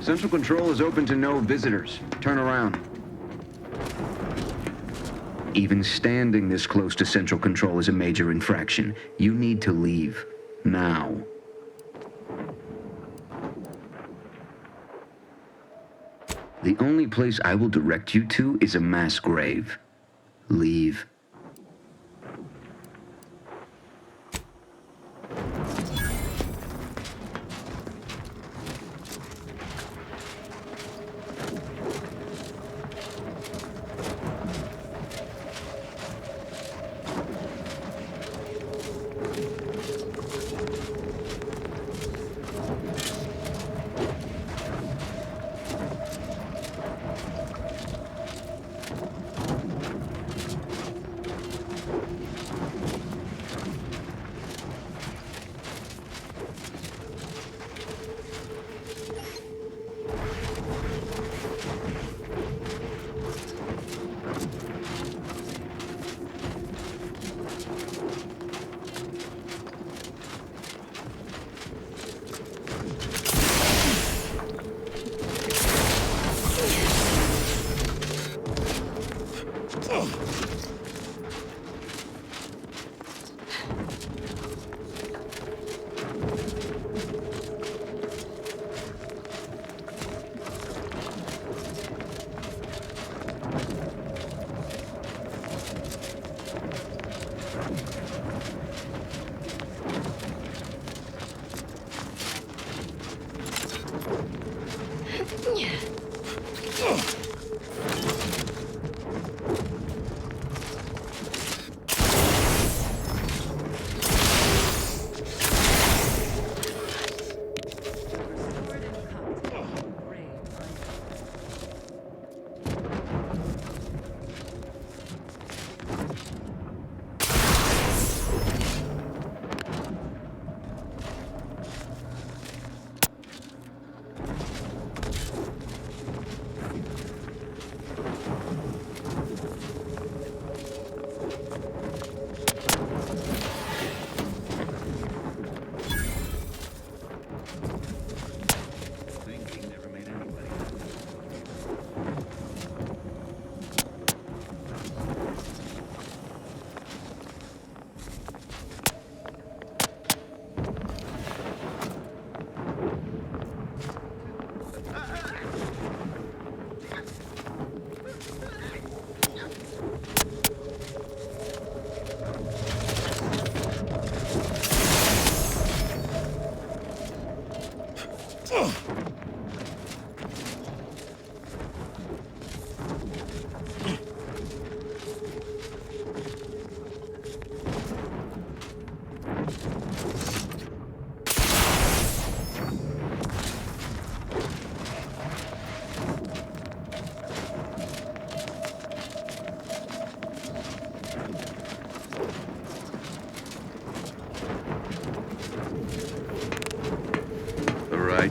Central Control is open to no visitors. Turn around. Even standing this close to Central Control is a major infraction. You need to leave. Now. The only place I will direct you to is a mass grave. Leave.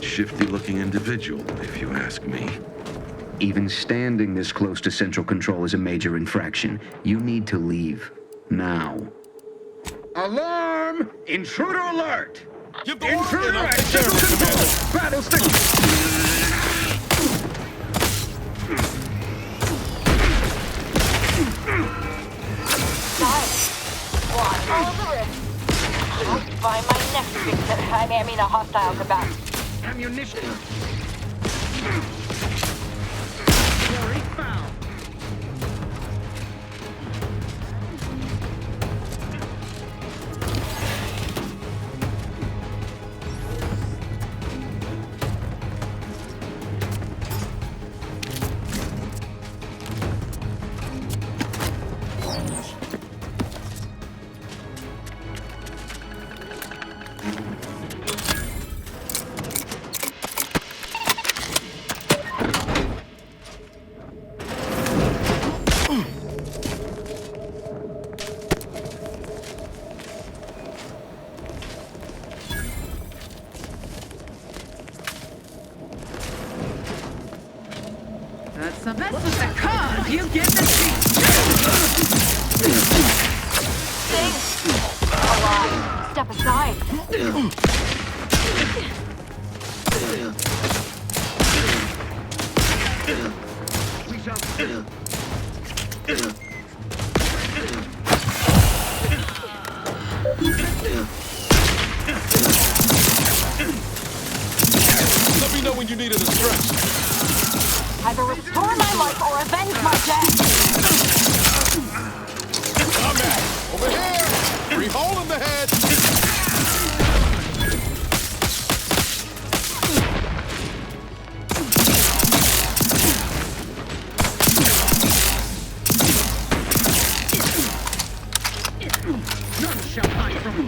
Shifty-looking individual, if you ask me. Even standing this close to Central Control is a major infraction. You need to leave. Now. Alarm! Intruder alert! Intruder at Central Control! Battle stick! I'll find my next victim. I mean a hostile combatant. Ammunition! That's with the cause you give the cheat. Alive. Step aside. We shall... Let me know when you need a distraction. Either restore my life or avenge my death. I'm at it. Over here. Free hole in the head. None shall hide from me.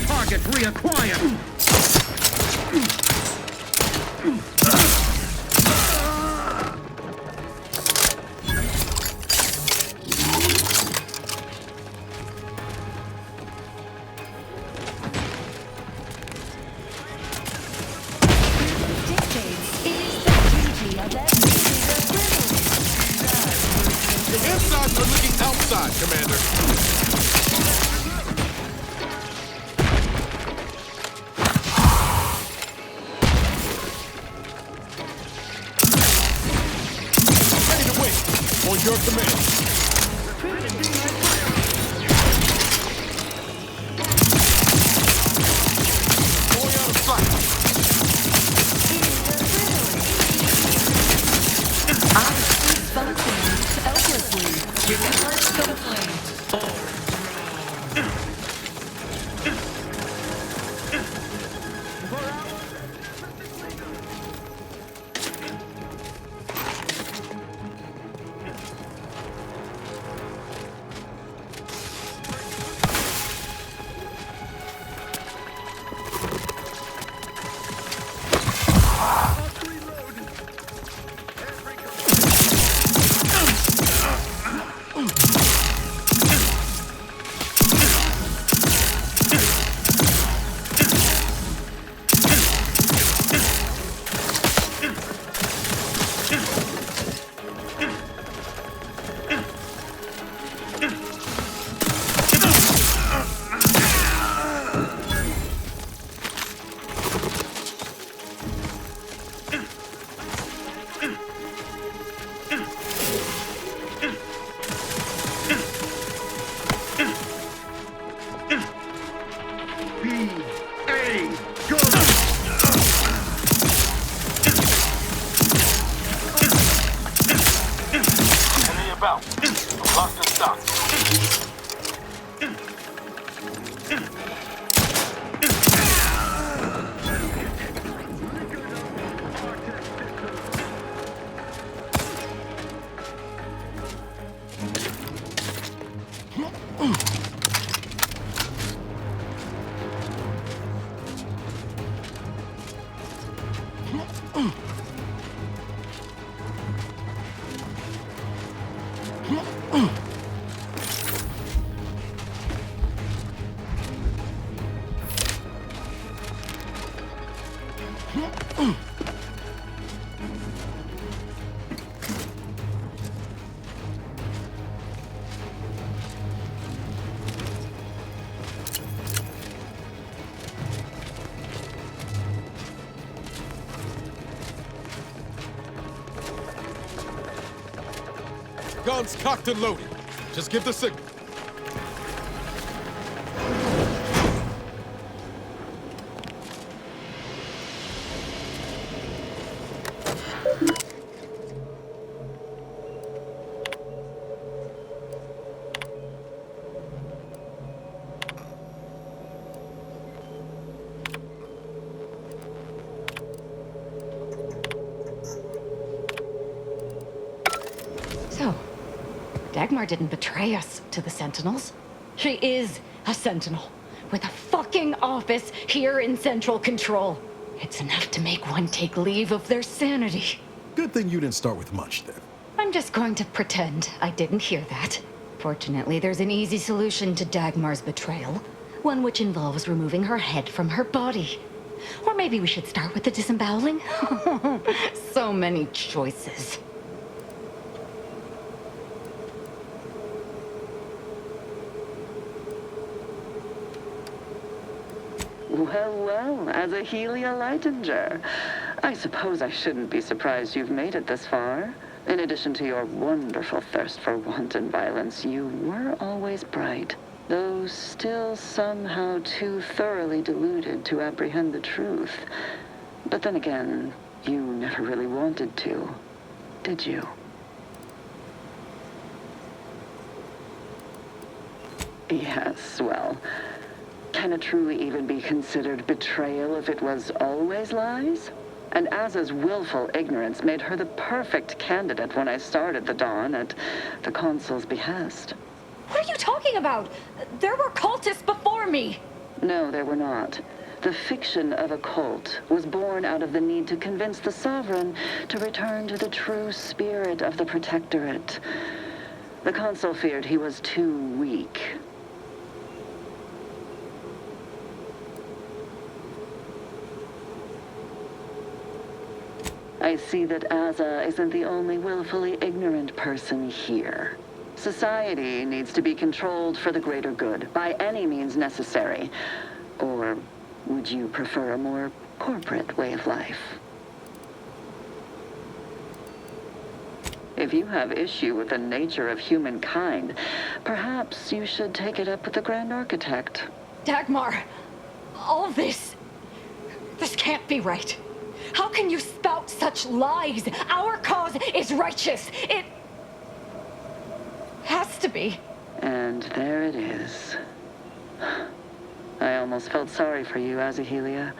Target reacquired. Insides are leaking outside, Commander. Ready to win. On your command. Going out of sight. Lock and stock. Guns cocked and loaded. Just give the signal. So, Dagmar didn't betray us to the Sentinels. She is a Sentinel with a fucking office here in Central Control. It's enough to make one take leave of their sanity. Good thing you didn't start with much, then. I'm just going to pretend I didn't hear that. Fortunately, there's an easy solution to Dagmar's betrayal. One which involves removing her head from her body. Or maybe we should start with the disemboweling? So many choices. Well, well, as a Helia Leitinger, I suppose I shouldn't be surprised you've made it this far. In addition to your wonderful thirst for wanton violence, you were always bright, though still somehow too thoroughly deluded to apprehend the truth. But then again, you never really wanted to, did you? Yes, well, can it truly even be considered betrayal if it was always lies? And Aza's willful ignorance made her the perfect candidate when I started the Dawn at the Consul's behest. What are you talking about? There were cultists before me. No, there were not. The fiction of a cult was born out of the need to convince the Sovereign to return to the true spirit of the Protectorate. The Consul feared he was too weak. I see that Aza isn't the only willfully ignorant person here. Society needs to be controlled for the greater good, by any means necessary. Or would you prefer a more corporate way of life? If you have issue with the nature of humankind, perhaps you should take it up with the Grand Architect. Dagmar, all this can't be right. How can you spout such lies? Our cause is righteous. It has to be. And there it is. I almost felt sorry for you, Azahelia.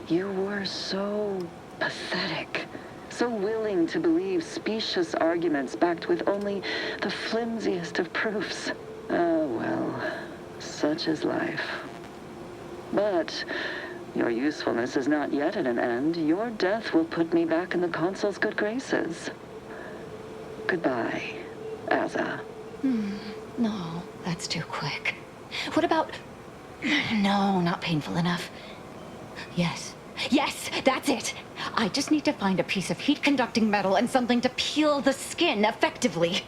You were so pathetic. So willing to believe specious arguments backed with only the flimsiest of proofs. Oh, well, such is life. But your usefulness is not yet at an end. Your death will put me back in the Consul's good graces. Goodbye, Aza. No, that's too quick. What about... No, not painful enough. Yes, that's it. I just need to find a piece of heat-conducting metal and something to peel the skin effectively.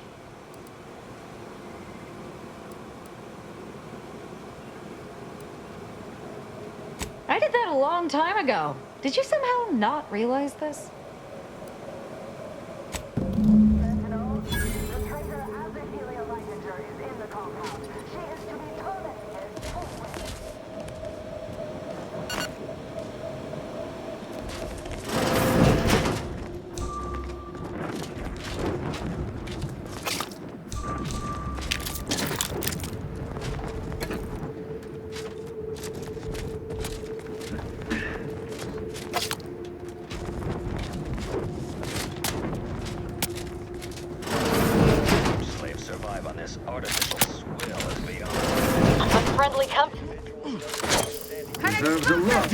I did that a long time ago. Did you somehow not realize this? Sentinel, the traitor Azahelia Leitinger is in the compound. She is to be terminated forthwith. Artificial swill is beyond. Unfriendly company. Deserves a look.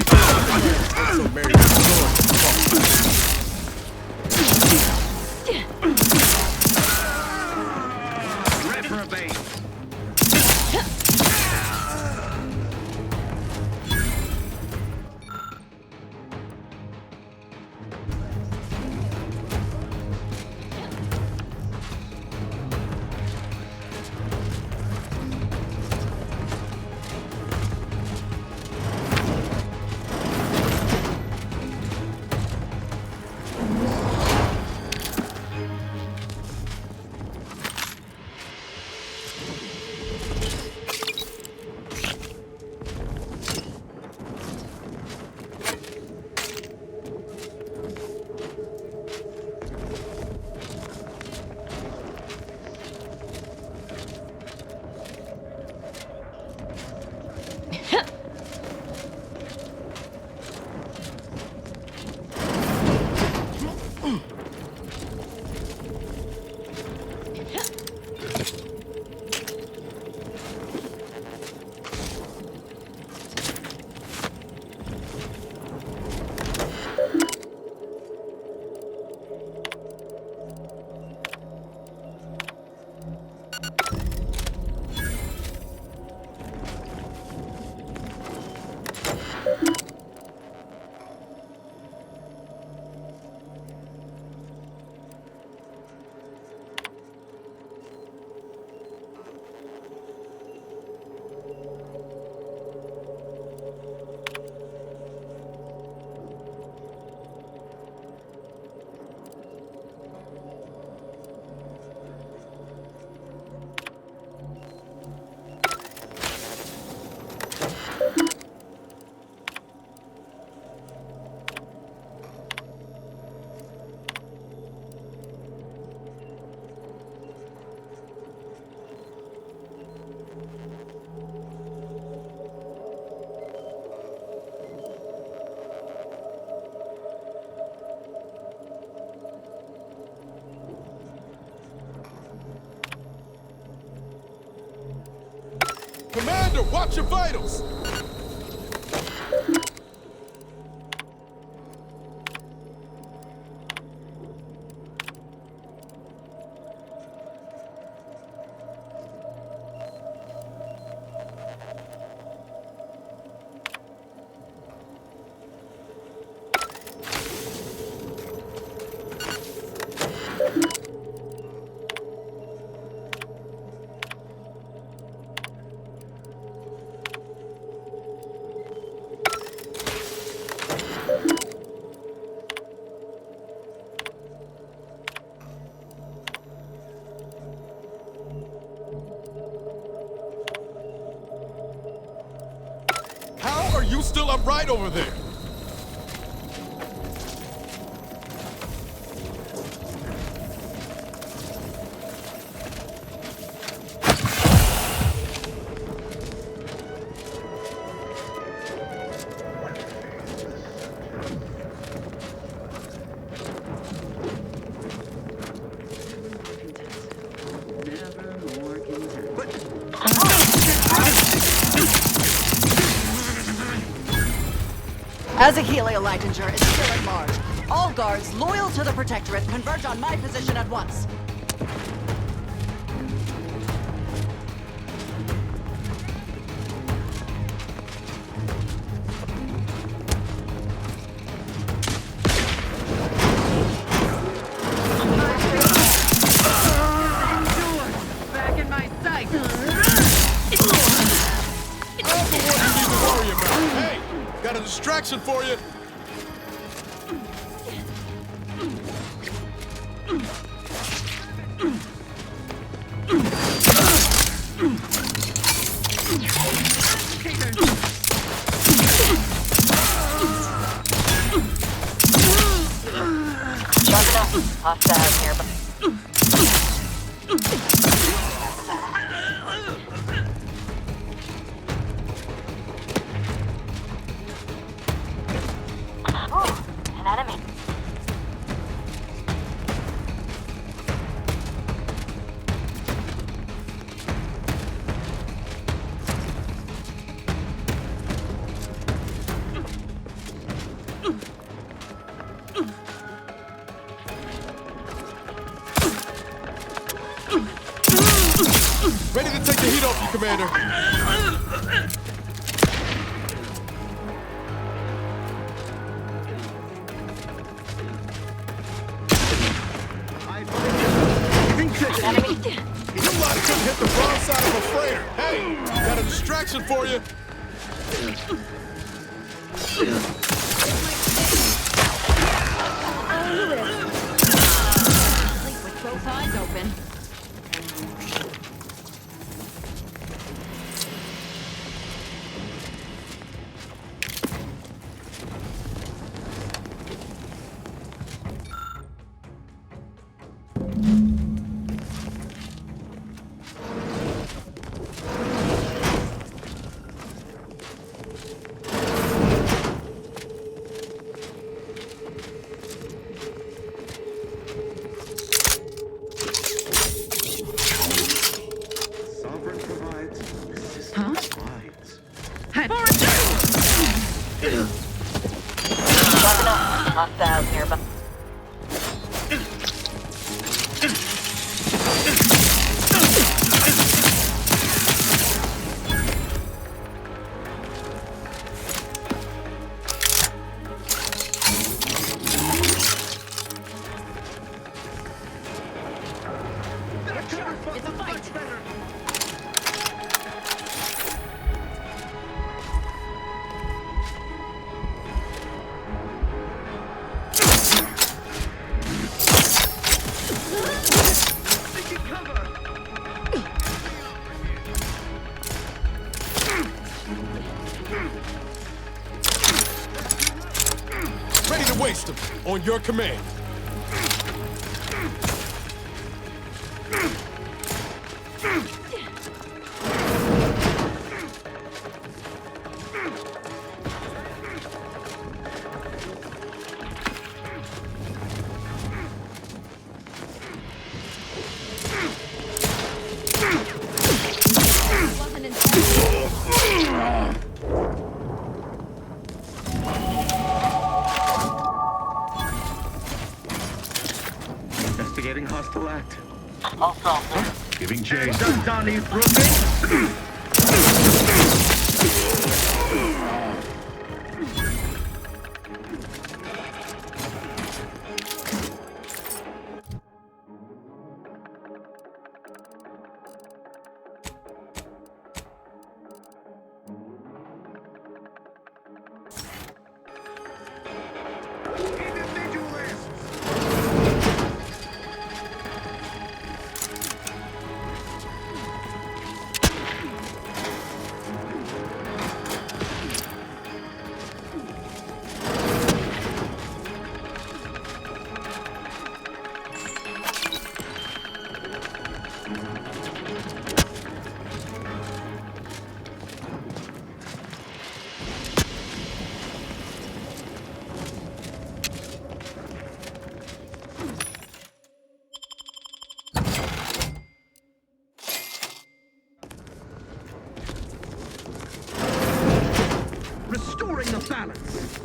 Reprobate. Commander, watch your vitals! How are you still upright over there? As a Heliolightinger is still at large, all guards loyal to the Protectorate converge on my position at once. Back in my sight. I'm the one you need to worry about. Hey, got a distraction for you. Hostile nearby. Oh, an enemy. Ready to take the heat off you, Commander. Enemy. You lot couldn't hit the wrong side of a freighter. Hey, got a distraction for you. With both eyes open. Sovereign provides, the system Huh? provides. Hostiles nearby. It's a fight. Ready to waste them. On your command. Wasn't intended. Instigating hostile act. I'll stop this. Giving chase. Danny Brooklyn. Restoring the balance.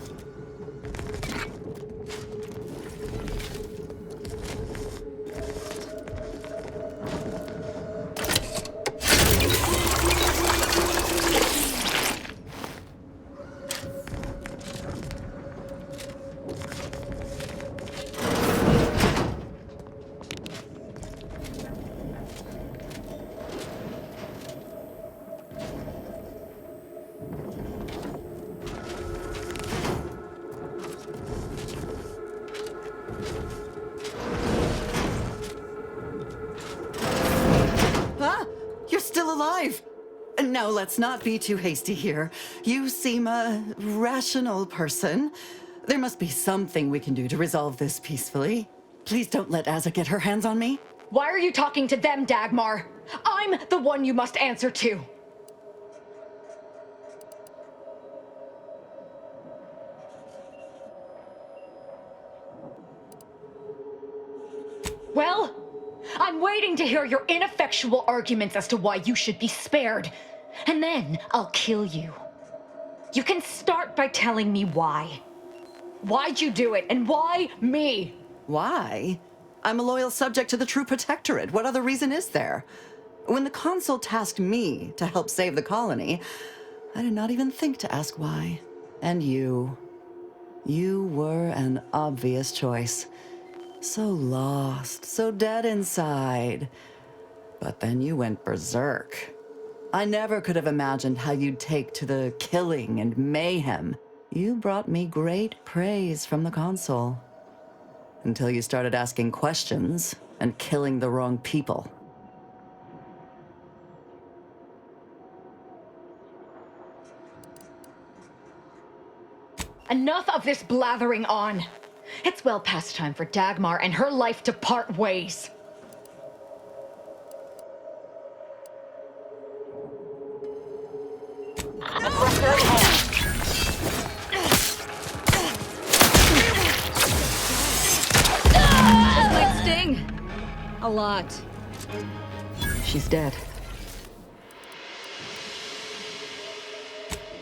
Alive. Now, let's not be too hasty here. You seem a rational person. There must be something we can do to resolve this peacefully. Please don't let Azza get her hands on me. Why are you talking to them, Dagmar? I'm the one you must answer to. Well, I'm waiting to hear your ineffectual arguments as to why you should be spared. And then I'll kill you. You can start by telling me why. Why'd you do it, and why me? Why? I'm a loyal subject to the True Protectorate. What other reason is there? When the Consul tasked me to help save the colony, I did not even think to ask why. And you were an obvious choice. So lost, so dead inside. But then you went berserk. I never could have imagined how you'd take to the killing and mayhem. You brought me great praise from the Consul. Until you started asking questions and killing the wrong people. Enough of this blathering on. It's well past time for Dagmar and her life to part ways. This might sting. A lot. She's dead.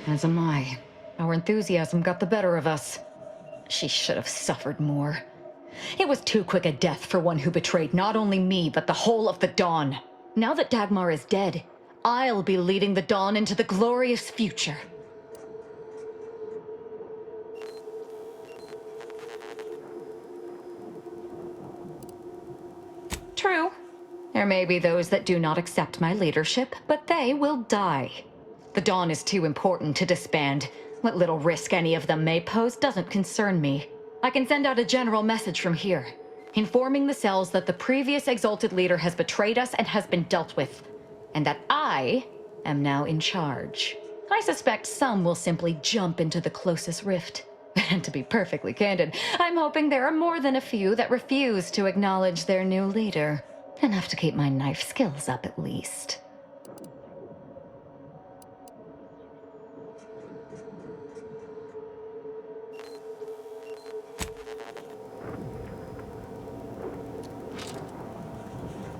As am I. Our enthusiasm got the better of us. She should have suffered more. It was too quick a death for one who betrayed not only me, but the whole of the Dawn. Now that Dagmar is dead, I'll be leading the Dawn into the glorious future. True. There may be those that do not accept my leadership, but they will die. The Dawn is too important to disband. What little risk any of them may pose doesn't concern me. I can send out a general message from here, informing the cells that the previous exalted leader has betrayed us and has been dealt with, and that I am now in charge. I suspect some will simply jump into the closest rift. And to be perfectly candid, I'm hoping there are more than a few that refuse to acknowledge their new leader. Enough to keep my knife skills up, at least.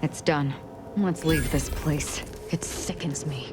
It's done. Let's leave this place. It sickens me.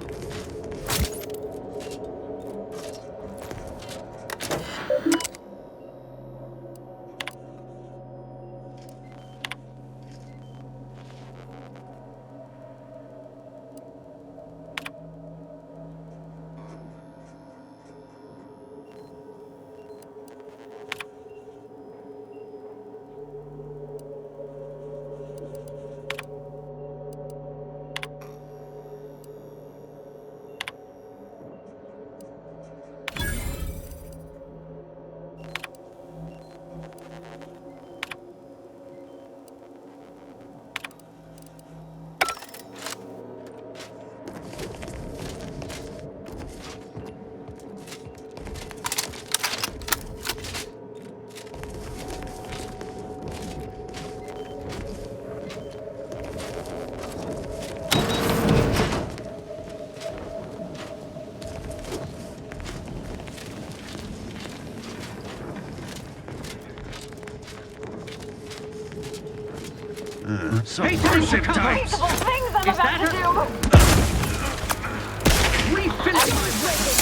Patient cover! Peaceable things I'm Is about that to her? do! Refinish my weapon!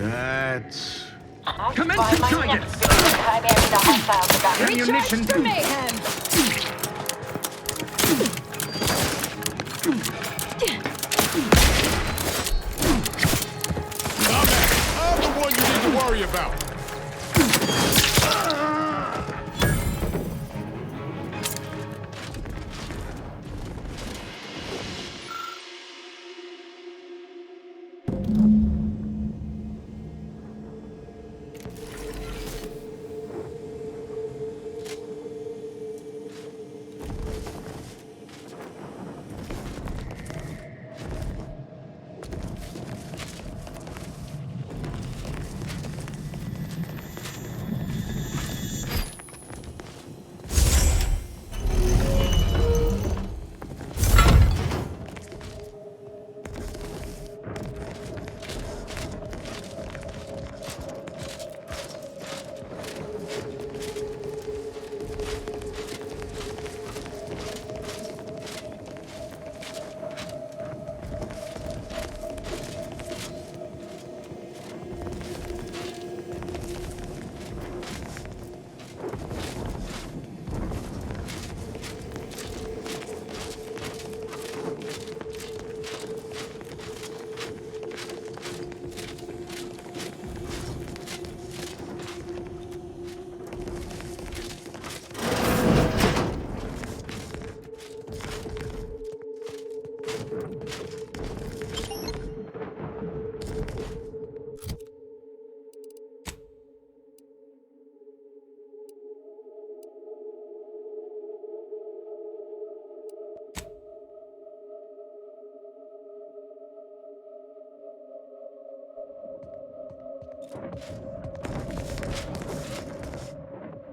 That's... Commence the targets! Ammunition Recharge for boot. mayhem! I'm the one you need to worry about.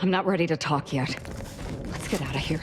I'm not ready to talk yet. Let's get out of here.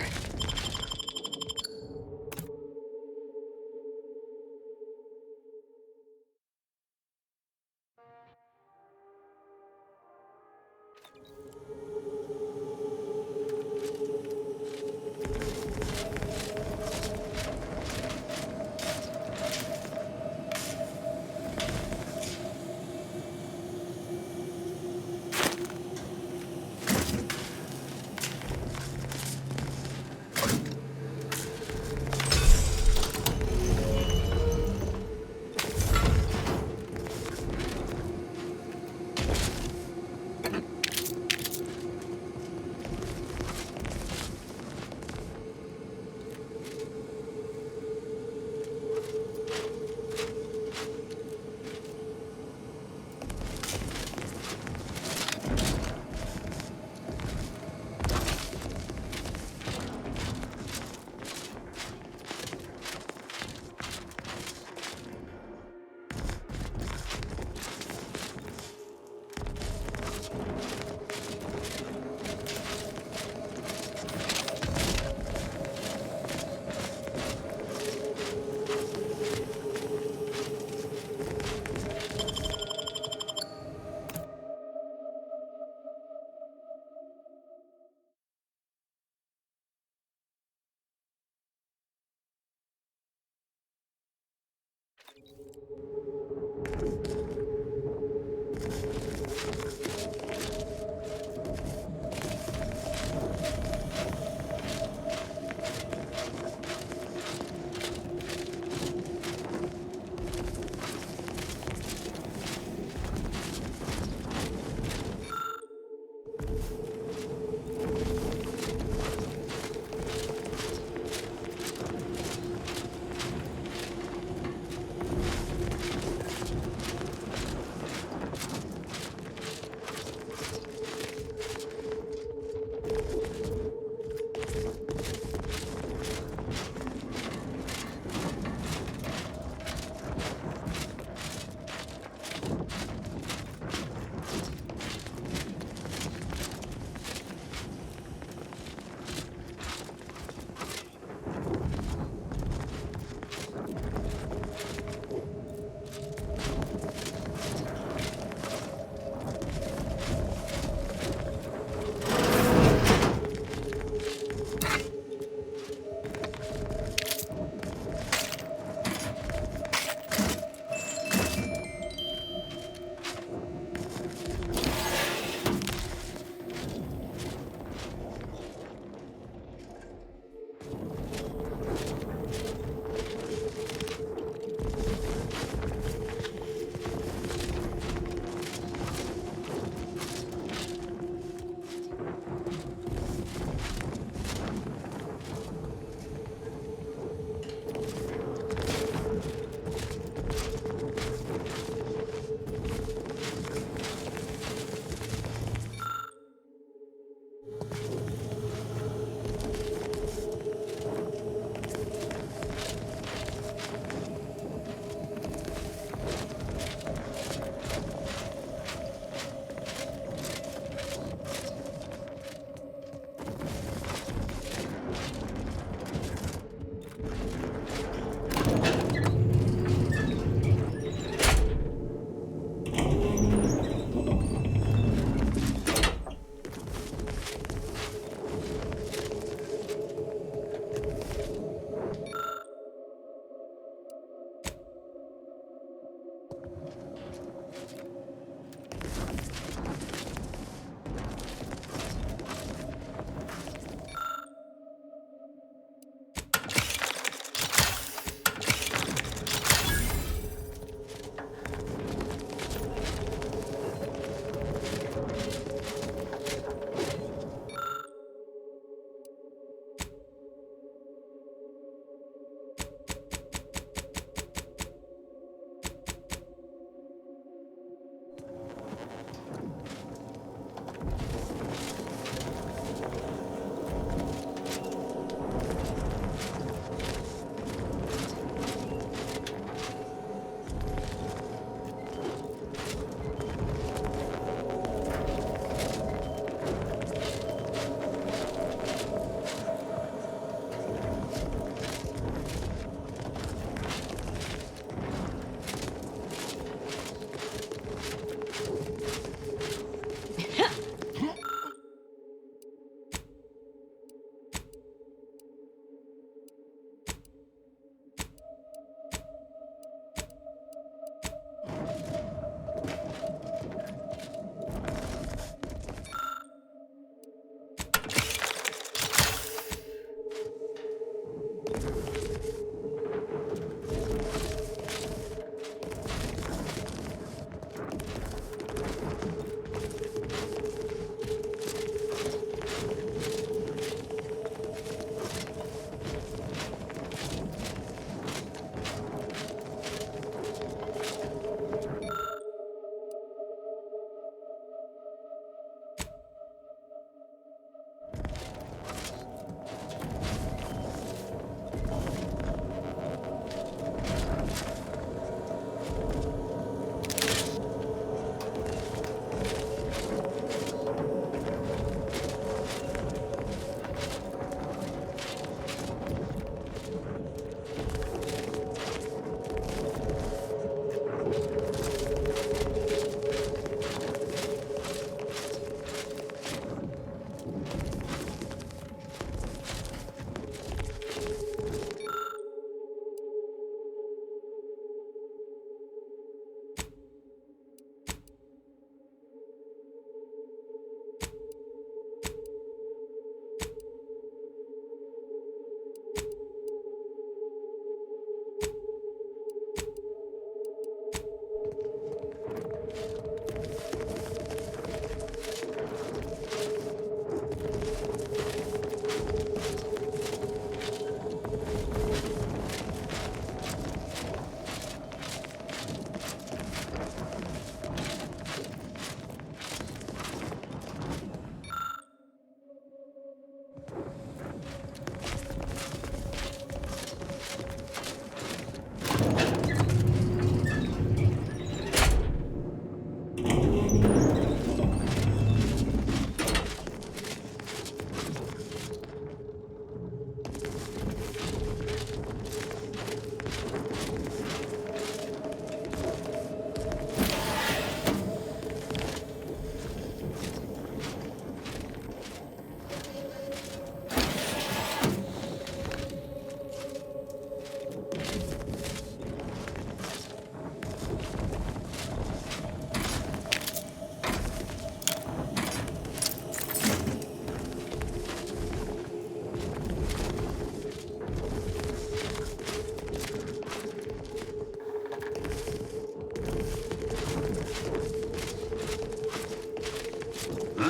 Lo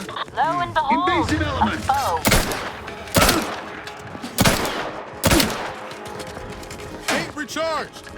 and behold, Invasive a element. foe. Ain't recharged.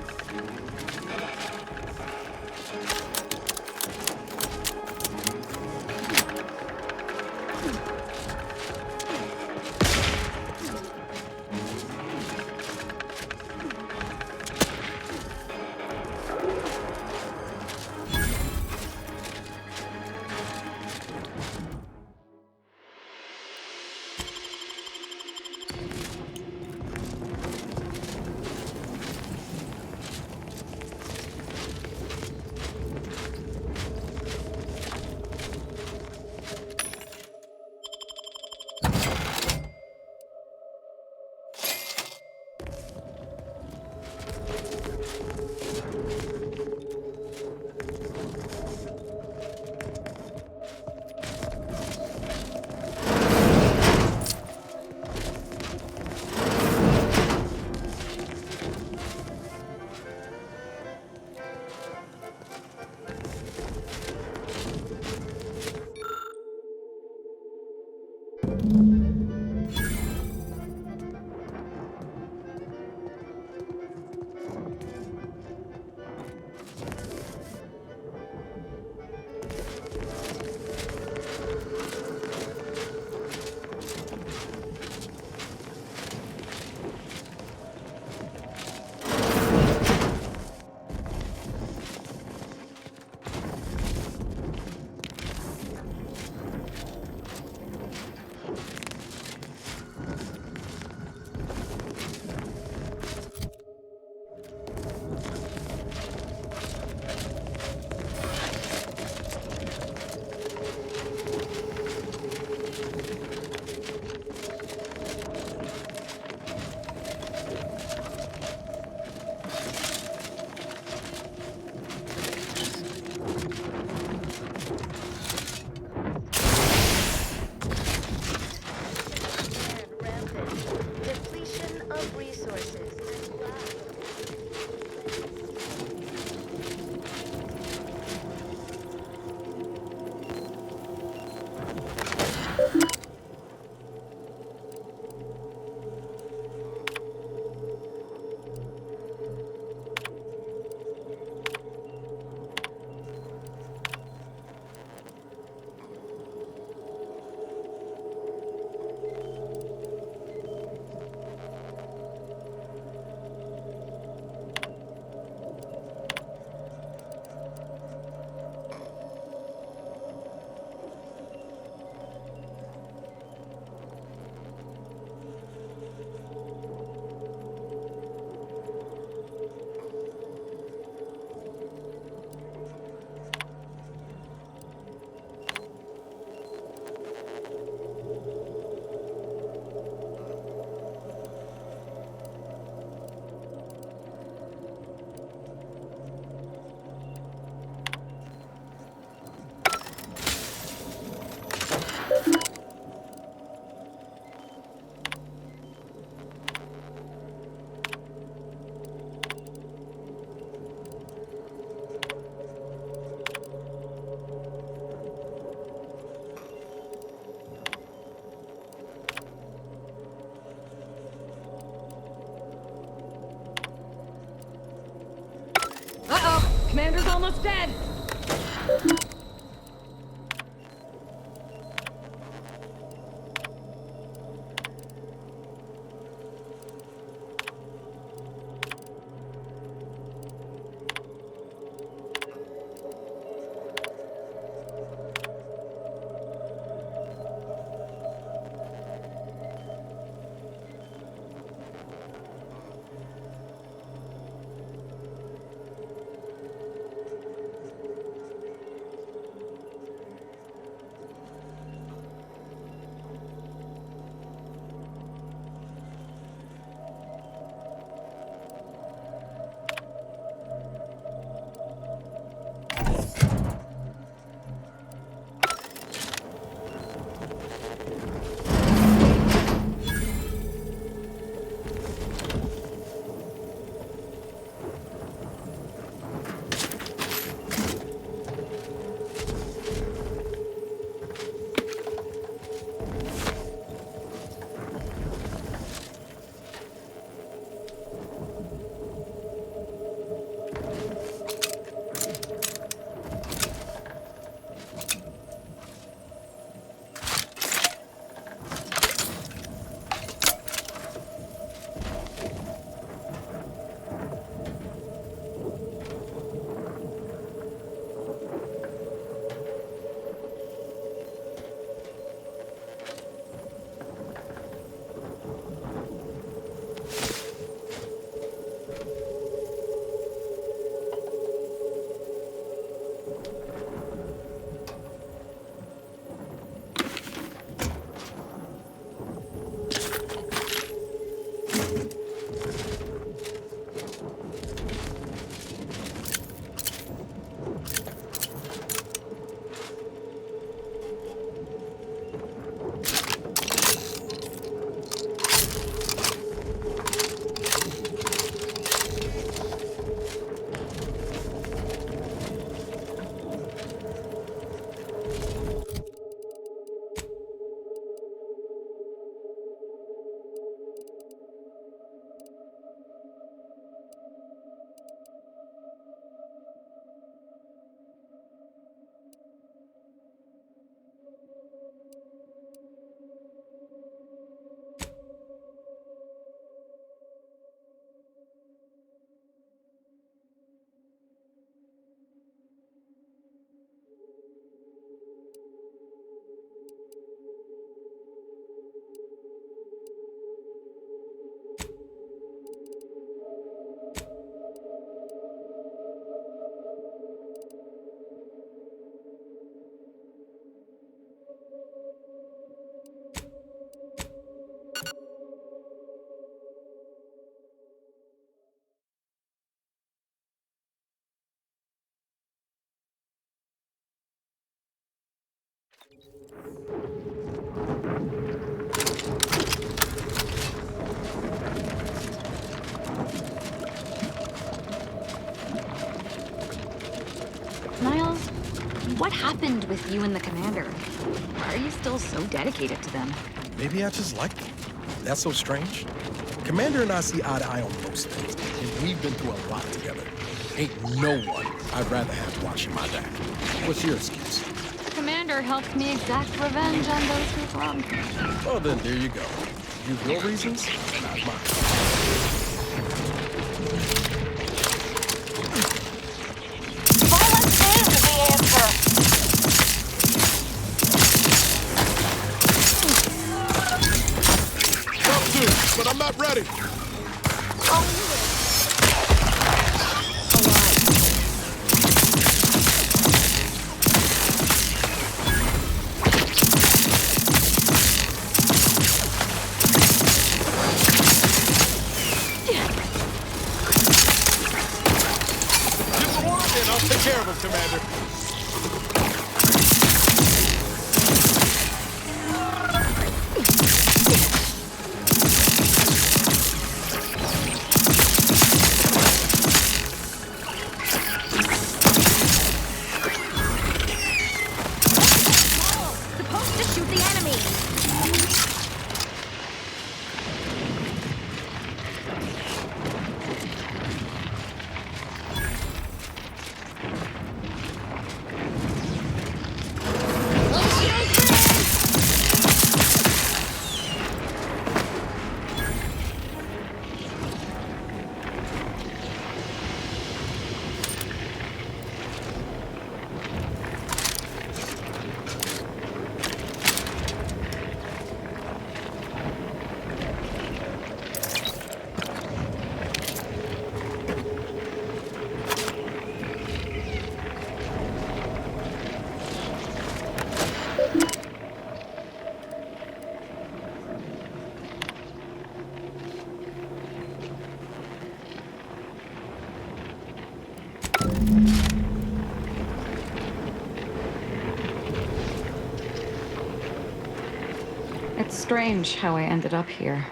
Commander's almost dead. Niles, what happened with you and the commander? Why are you still so dedicated to them? Maybe I just like them. That's so strange. Commander and I see eye to eye on most things, and we've been through a lot together. Ain't no one I'd rather have watching my back. What's your excuse? The commander helped me exact revenge on those who wronged me. Well, then, there you go. Use your reasons, not mine. Violence is the answer. Up to, but I'm not ready. Give the word and I'll take care of him, Commander. Supposed to shoot the enemy! It's strange how I ended up here,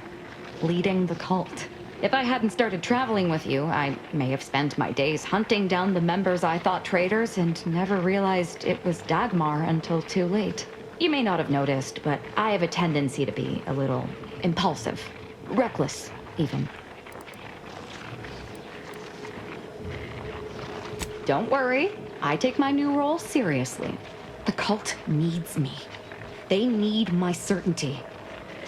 leading the cult. If I hadn't started traveling with you, I may have spent my days hunting down the members I thought traitors and never realized it was Dagmar until too late. You may not have noticed, but I have a tendency to be a little impulsive, reckless, even. Don't worry, I take my new role seriously. The cult needs me. They need my certainty.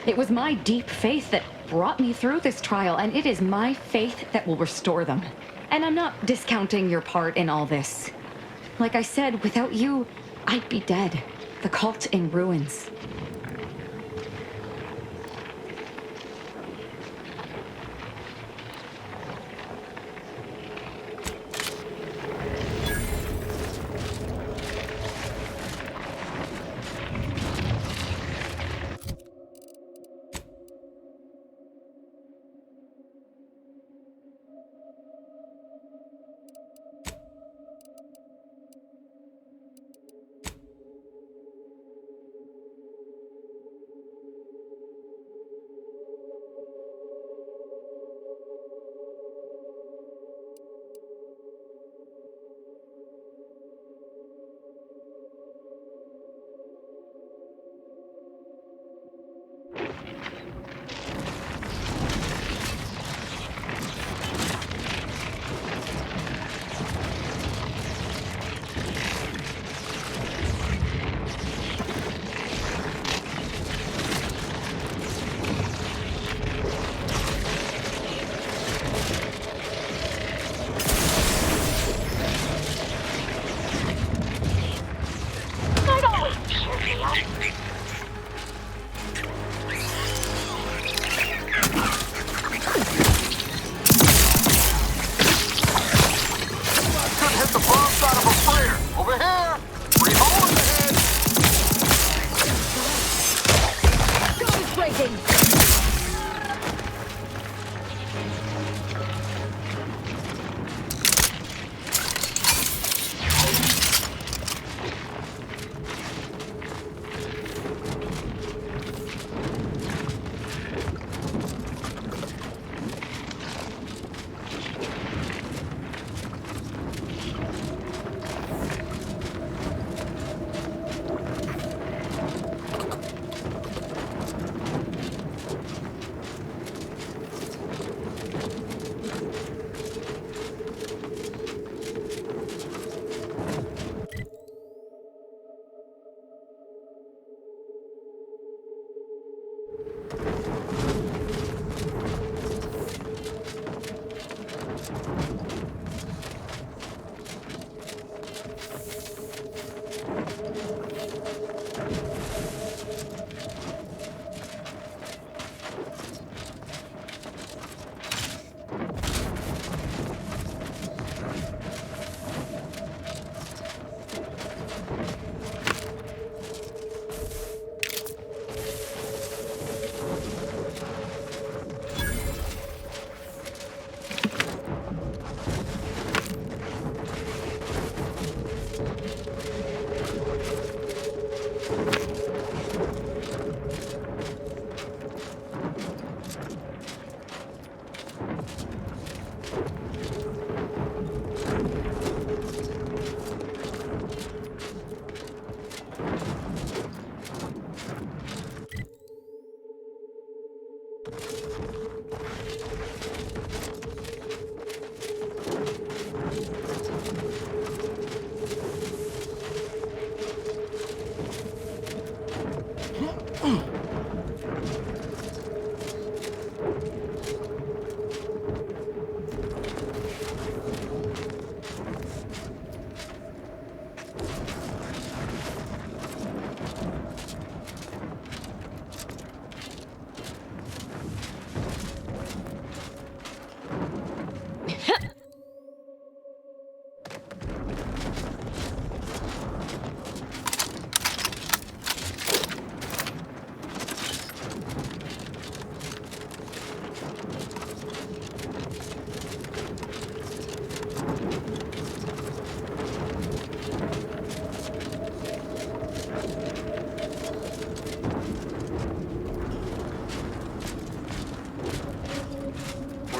It was my deep faith that brought me through this trial, and it is my faith that will restore them. And I'm not discounting your part in all this. Like I said, without you, I'd be dead. The cult in ruins.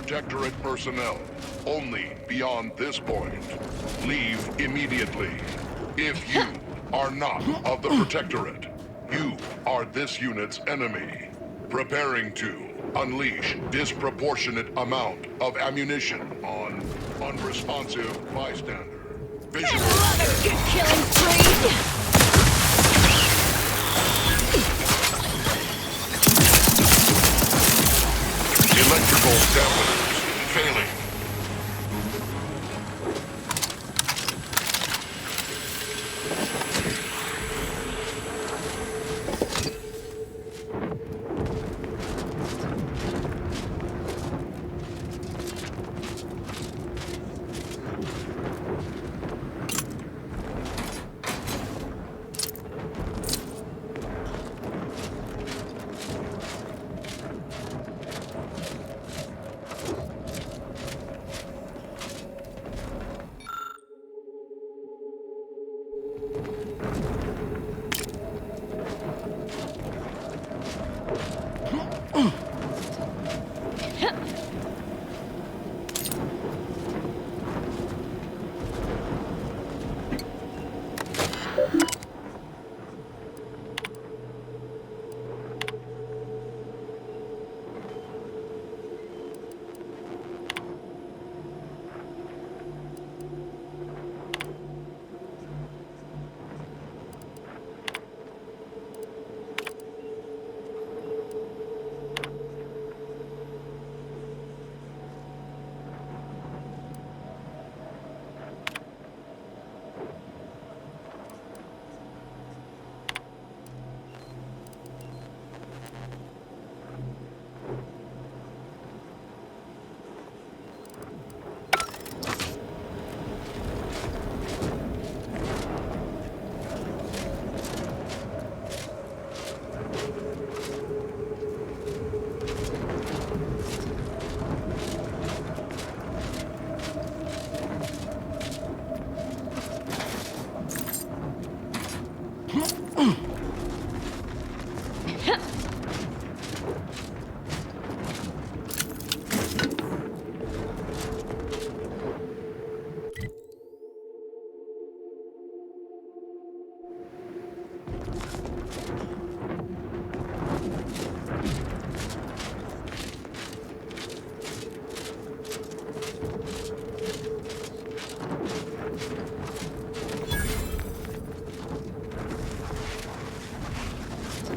Protectorate personnel, only beyond this point. Leave immediately. If you are not of the Protectorate, you are this unit's enemy. Preparing to unleash disproportionate amount of ammunition on unresponsive bystander. Visual. Love a good killing spree! Electrical dampeners failing.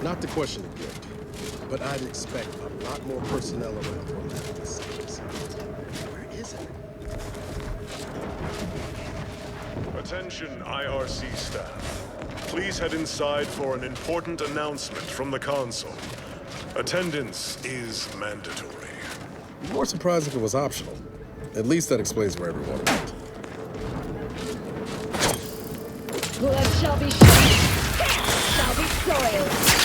Not to question the gift, but I'd expect a lot more personnel around for a matter of this series. Where is it? Attention, IRC staff. Please head inside for an important announcement from the console. Attendance is mandatory. I'm more surprised if it was optional. At least that explains where everyone went. Blood shall be shed, shall be soiled.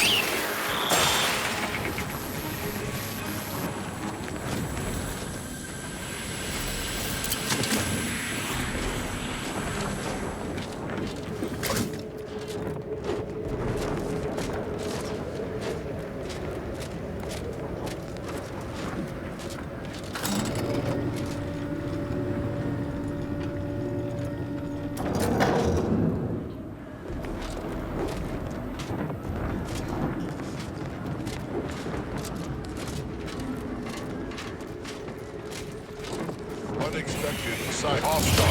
Unexpected side hostile.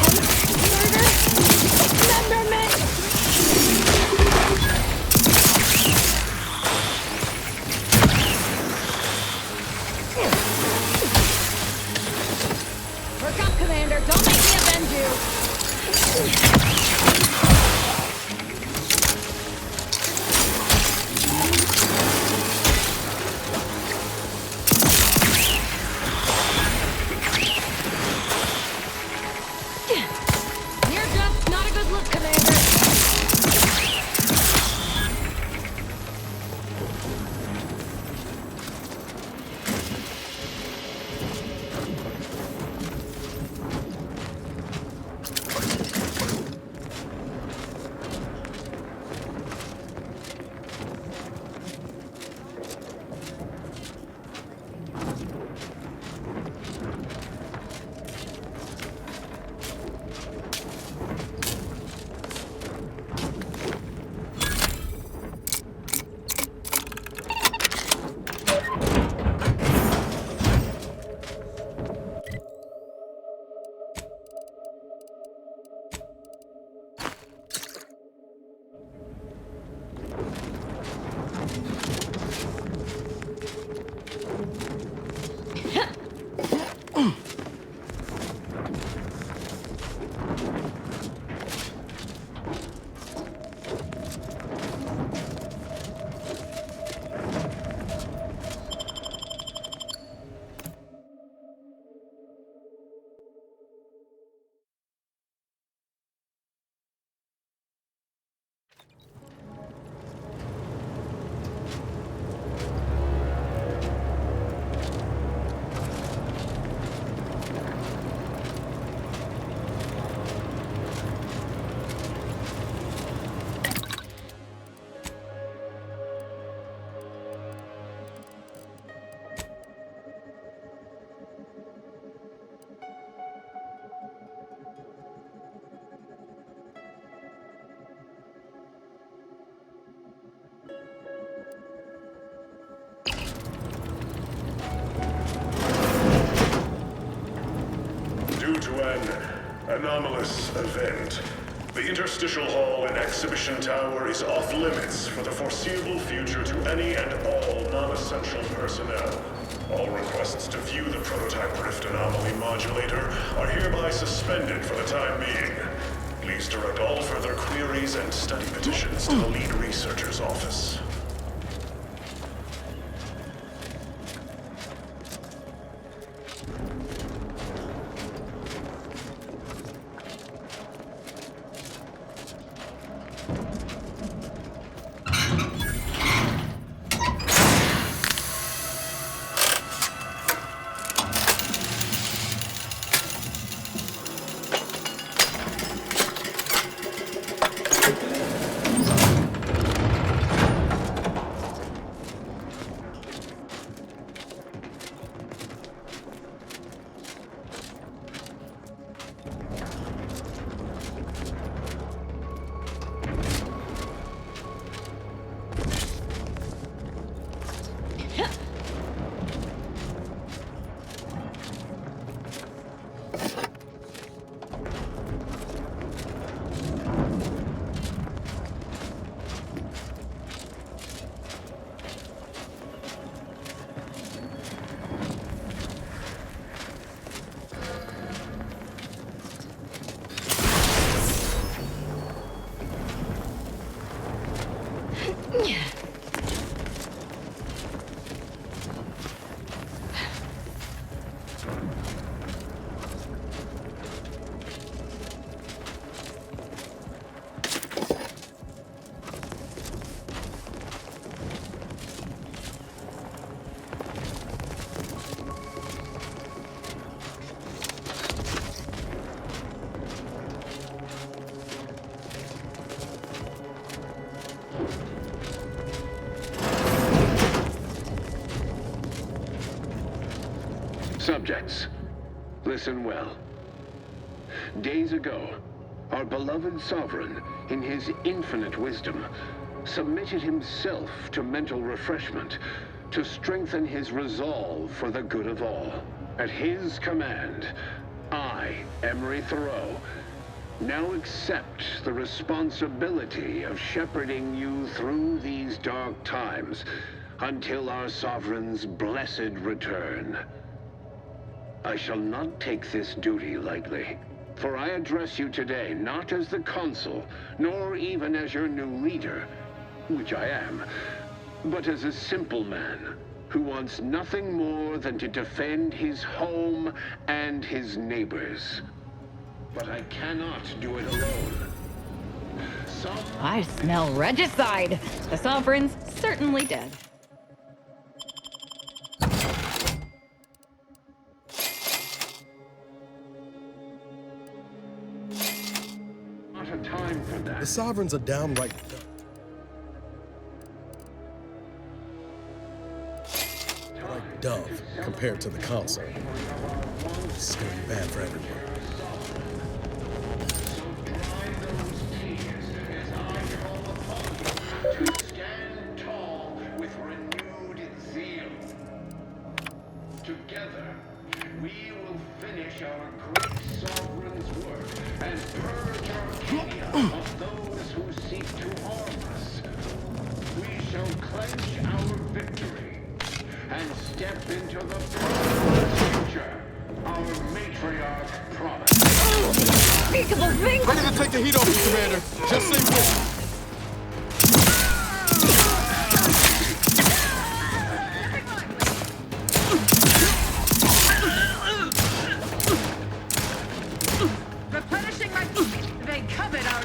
Work up, Commander. Don't make me avenge you. You're just not a good look, Commander. Due to an anomalous event, the interstitial hall and exhibition tower is off limits for the foreseeable future to any and all non-essential personnel. All requests to view the prototype rift anomaly modulator are hereby suspended for the time being. Please direct all further queries and study petitions to the lead researcher's office. Subjects, listen well. Days ago, our beloved sovereign, in his infinite wisdom, submitted himself to mental refreshment to strengthen his resolve for the good of all. At his command, I, Emery Thoreau, now accept the responsibility of shepherding you through these dark times until our sovereign's blessed return. I shall not take this duty lightly, for I address you today not as the consul, nor even as your new leader, which I am, but as a simple man who wants nothing more than to defend his home and his neighbors. But I cannot do it alone. I smell regicide. The sovereign's certainly dead. Not a time for that. The sovereigns are downright like dove compared to the council. It's gonna be bad for everyone. To stand tall with renewed zeal. Together, we will finish our great sovereign's work and purge Arcadia of those who seek to harm us. We shall clench our victory and step into the future our matriarch promised. Unspeakable thing! Ready to take the heat off you, Commander. Just say what. Replenishing my... They covet our...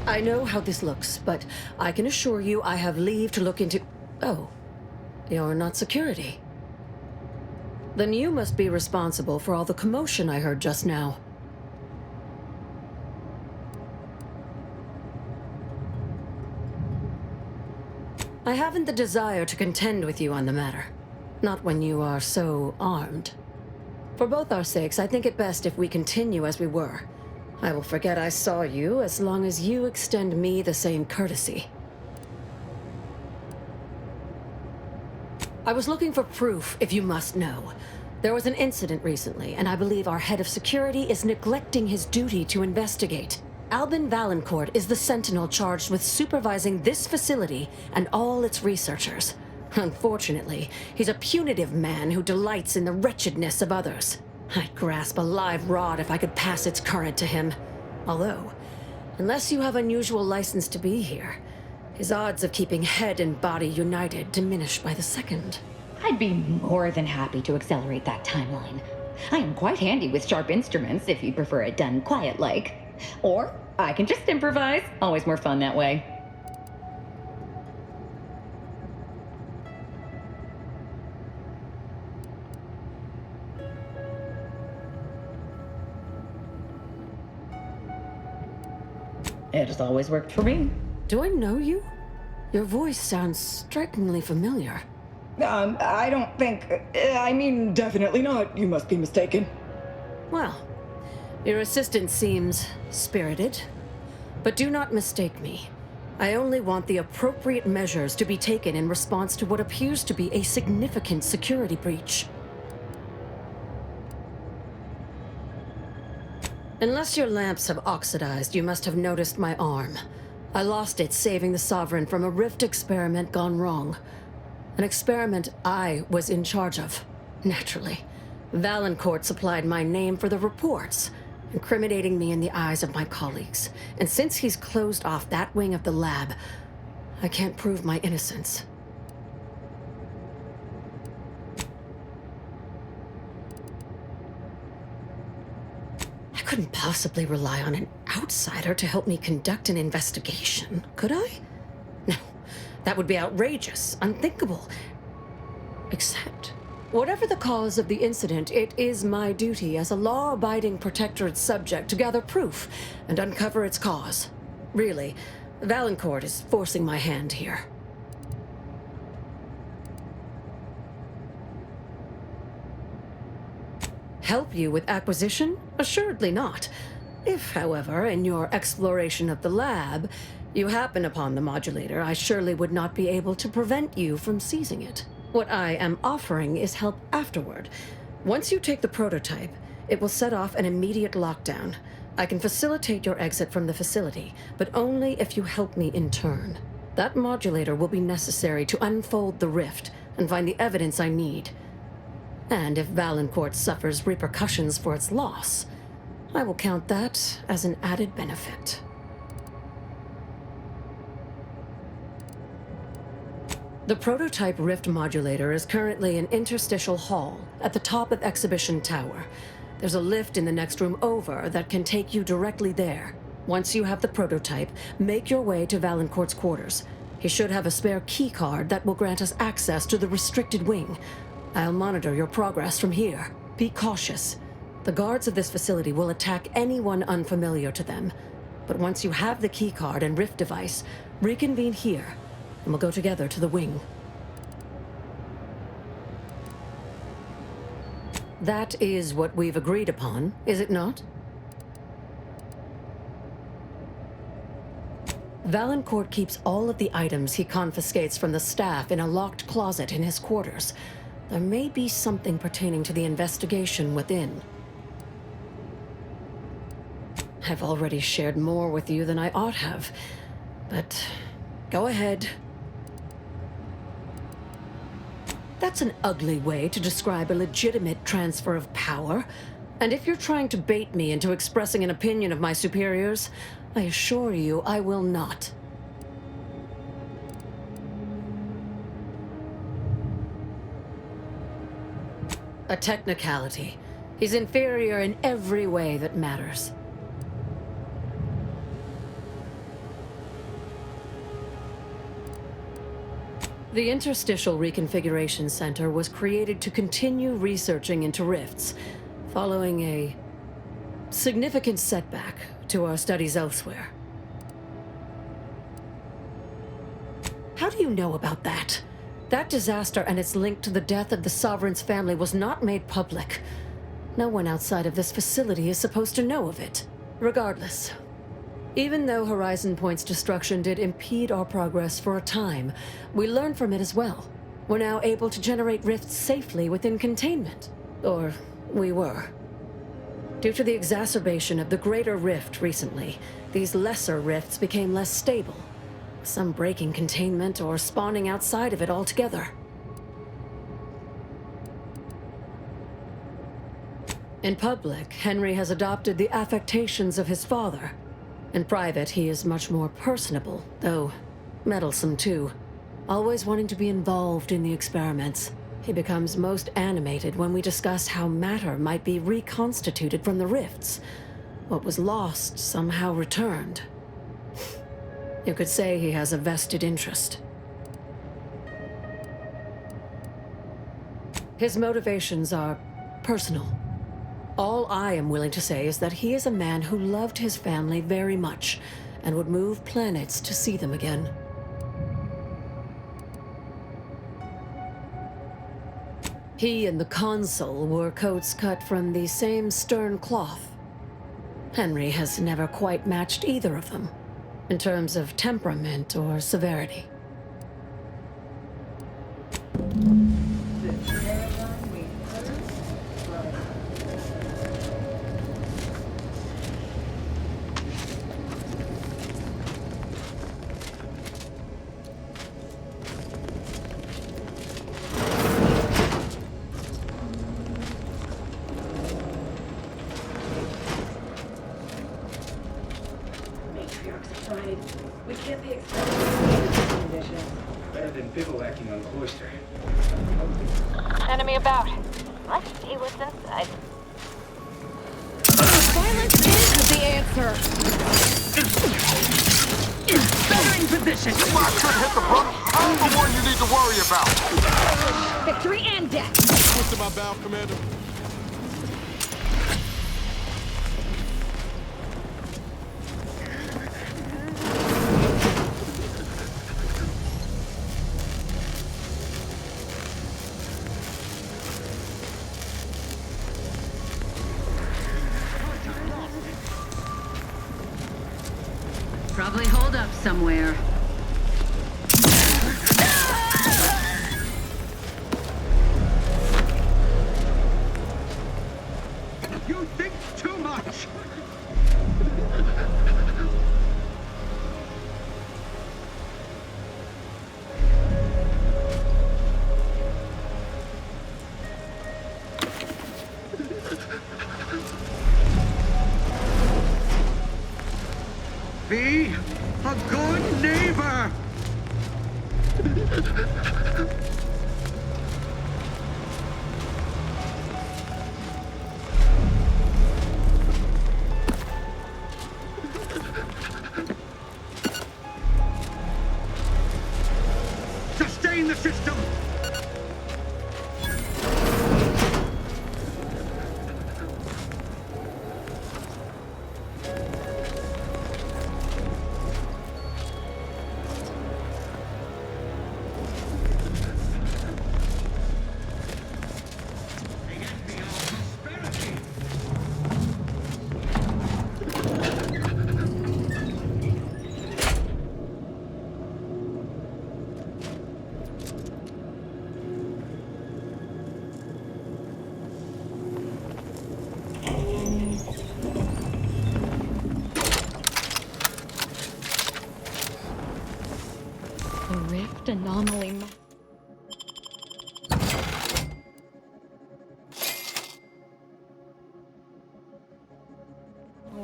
I know how this looks, but I can assure you I have leave to look into... Oh, you're not security. Then you must be responsible for all the commotion I heard just now. I haven't the desire to contend with you on the matter. Not when you are so armed. For both our sakes, I think it best if we continue as we were. I will forget I saw you as long as you extend me the same courtesy. I was looking for proof, if you must know. There was an incident recently, and I believe our head of security is neglecting his duty to investigate. Albin Valancourt is the sentinel charged with supervising this facility and all its researchers. Unfortunately, he's a punitive man who delights in the wretchedness of others. I'd grasp a live rod if I could pass its current to him. Although, unless you have unusual license to be here, his odds of keeping head and body united diminish by the second. I'd be more than happy to accelerate that timeline. I am quite handy with sharp instruments, if you prefer it done quiet-like. Or I can just improvise. Always more fun that way. It has always worked for me. Do I know you? Your voice sounds strikingly familiar. I don't think... I mean, definitely not. You must be mistaken. Well, your assistant seems spirited. But do not mistake me. I only want the appropriate measures to be taken in response to what appears to be a significant security breach. Unless your lamps have oxidized, you must have noticed my arm. I lost it saving the Sovereign from a rift experiment gone wrong. An experiment I was in charge of, naturally. Valancourt supplied my name for the reports, incriminating me in the eyes of my colleagues. And since he's closed off that wing of the lab, I can't prove my innocence. I couldn't possibly rely on an outsider to help me conduct an investigation, could I? No, that would be outrageous, unthinkable. Except, whatever the cause of the incident, it is my duty as a law-abiding protectorate subject to gather proof and uncover its cause. Really, Valancourt is forcing my hand here. Help you with acquisition? Assuredly not. If, however, in your exploration of the lab, you happen upon the modulator, I surely would not be able to prevent you from seizing it. What I am offering is help afterward. Once you take the prototype, it will set off an immediate lockdown. I can facilitate your exit from the facility, but only if you help me in turn. That modulator will be necessary to unfold the rift and find the evidence I need. And if Valancourt suffers repercussions for its loss, I will count that as an added benefit. The prototype rift modulator is currently in interstitial hall at the top of Exhibition Tower. There's a lift in the next room over that can take you directly there. Once you have the prototype, make your way to Valancourt's quarters. He should have a spare key card that will grant us access to the restricted wing. I'll monitor your progress from here. Be cautious. The guards of this facility will attack anyone unfamiliar to them. But once you have the key card and rift device, reconvene here, and we'll go together to the wing. That is what we've agreed upon, is it not? Valancourt keeps all of the items he confiscates from the staff in a locked closet in his quarters. There may be something pertaining to the investigation within. I've already shared more with you than I ought have, but go ahead. That's an ugly way to describe a legitimate transfer of power. And if you're trying to bait me into expressing an opinion of my superiors, I assure you I will not. A technicality. He's inferior in every way that matters. The Interstitial Reconfiguration Center was created to continue researching into rifts, following a significant setback to our studies elsewhere. How do you know about that? That disaster and its link to the death of the Sovereign's family was not made public. No one outside of this facility is supposed to know of it. Regardless, even though Horizon Point's destruction did impede our progress for a time, we learned from it as well. We're now able to generate rifts safely within containment. Or we were. Due to the exacerbation of the greater rift recently, these lesser rifts became less stable. Some breaking containment or spawning outside of it altogether. In public, Henry has adopted the affectations of his father. In private, he is much more personable, though meddlesome too. Always wanting to be involved in the experiments. He becomes most animated when we discuss how matter might be reconstituted from the rifts. What was lost somehow returned. You could say he has a vested interest. His motivations are personal. All I am willing to say is that he is a man who loved his family very much and would move planets to see them again. He and the consul wore coats cut from the same stern cloth. Henry has never quite matched either of them, in terms of temperament or severity. We can't be expecting conditions. Better than bivouacking on Cloister. Enemy about. Let's see what's inside. Violence is the answer. Bettering position. You might could hit the brother. I'm the one you need to worry about. Victory and death. What's in my bow, Commander? Probably hold up somewhere. You think too much. Be a good neighbor! Sustain the system! The rift anomaly.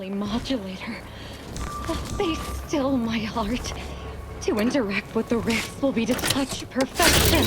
Modulator. They still my heart. To interact with the rifts will be to touch perfection.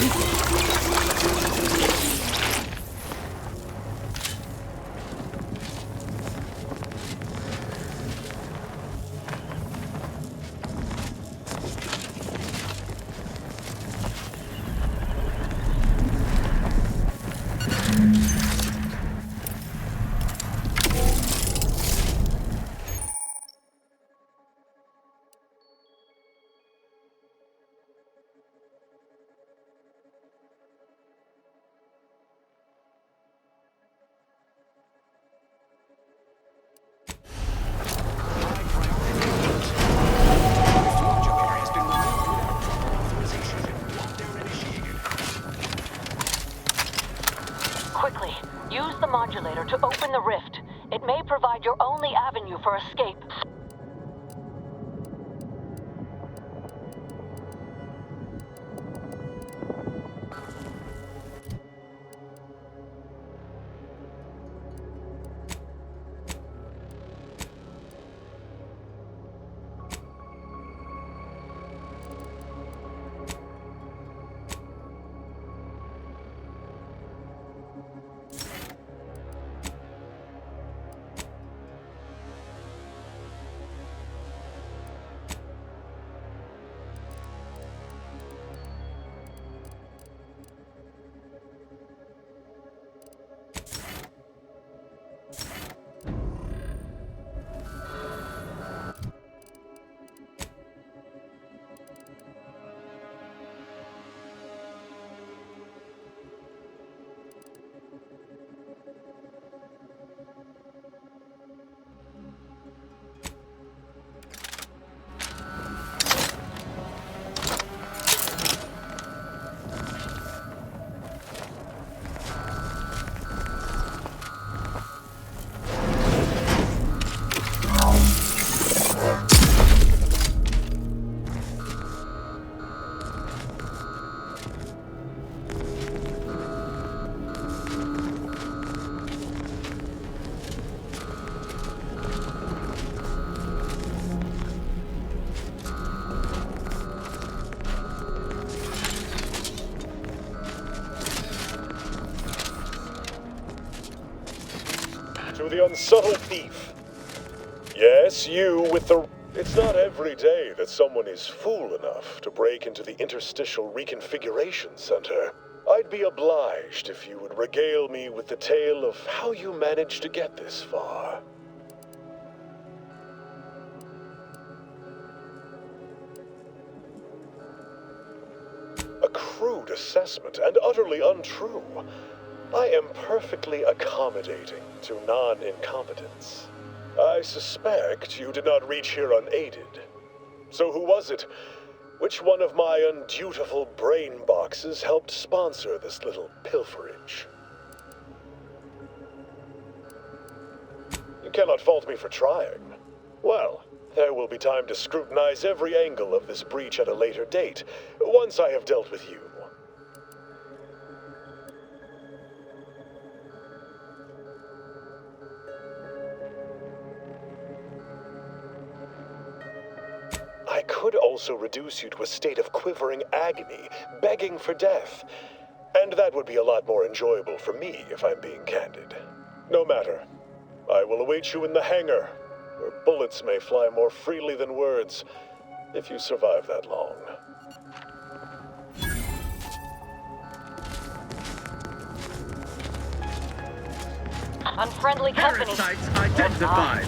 provide your only avenue for escape. To the unsubtle thief. Yes, you with the... It's not every day that someone is fool enough to break into the Interstitial Reconfiguration Center. I'd be obliged if you would regale me with the tale of how you managed to get this far. A crude assessment and utterly untrue. I am perfectly accommodating to non-incompetence. I suspect you did not reach here unaided. So who was it? Which one of my undutiful brain boxes helped sponsor this little pilferage? You cannot fault me for trying. Well, there will be time to scrutinize every angle of this breach at a later date, once I have dealt with you. I could also reduce you to a state of quivering agony, begging for death. And that would be a lot more enjoyable for me, if I'm being candid. No matter. I will await you in the hangar, where bullets may fly more freely than words, if you survive that long. Unfriendly company. Parasites identified.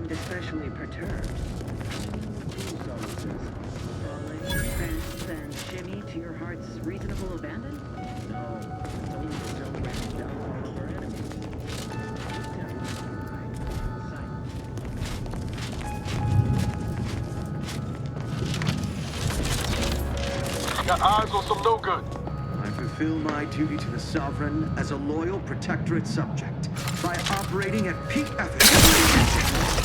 seemed especially perturbed. Falling, prance, and shimmy to your heart's reasonable abandon? No, it's only to celebrate the downfall of our enemies. Got eyes on some no good. I fulfill my duty to the Sovereign as a loyal Protectorate subject by operating at peak efficiency.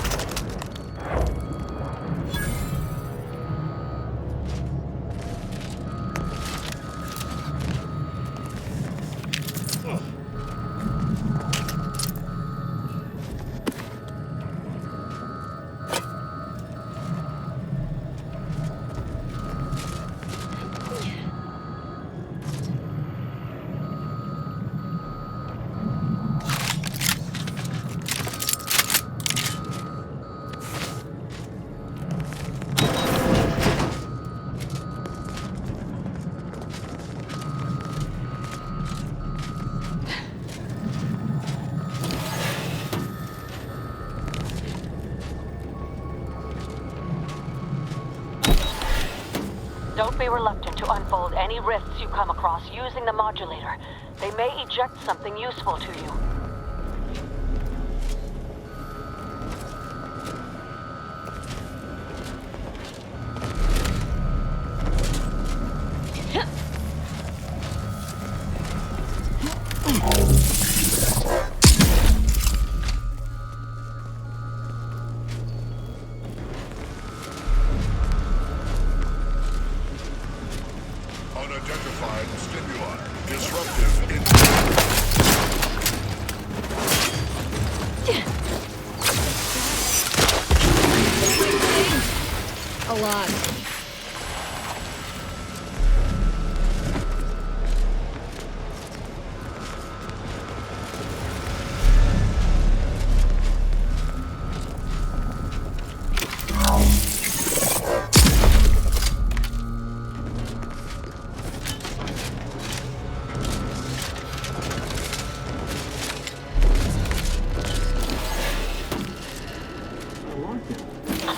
Don't be reluctant to unfold any rifts you come across using the modulator. They may eject something useful to you. Unidentified stimuli. Disruptive in A lot.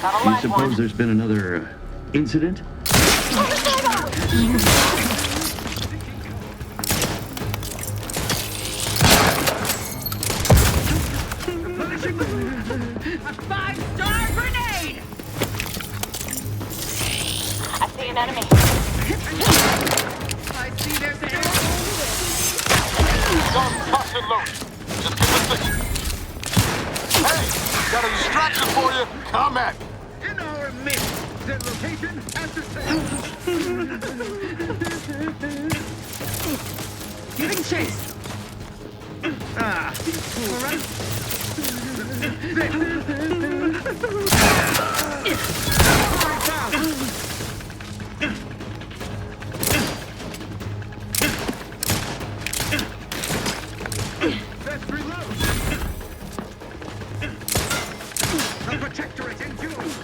Do you suppose there's been another incident? A 5-star grenade! I see an enemy. I see there's an Gun locked and loaded. Just give us a second. Hey, got a distraction for you. Come at me. in our midst. Their location ascertained. Giving chase. Ah, all right. Let's reload. The Protectorate endures.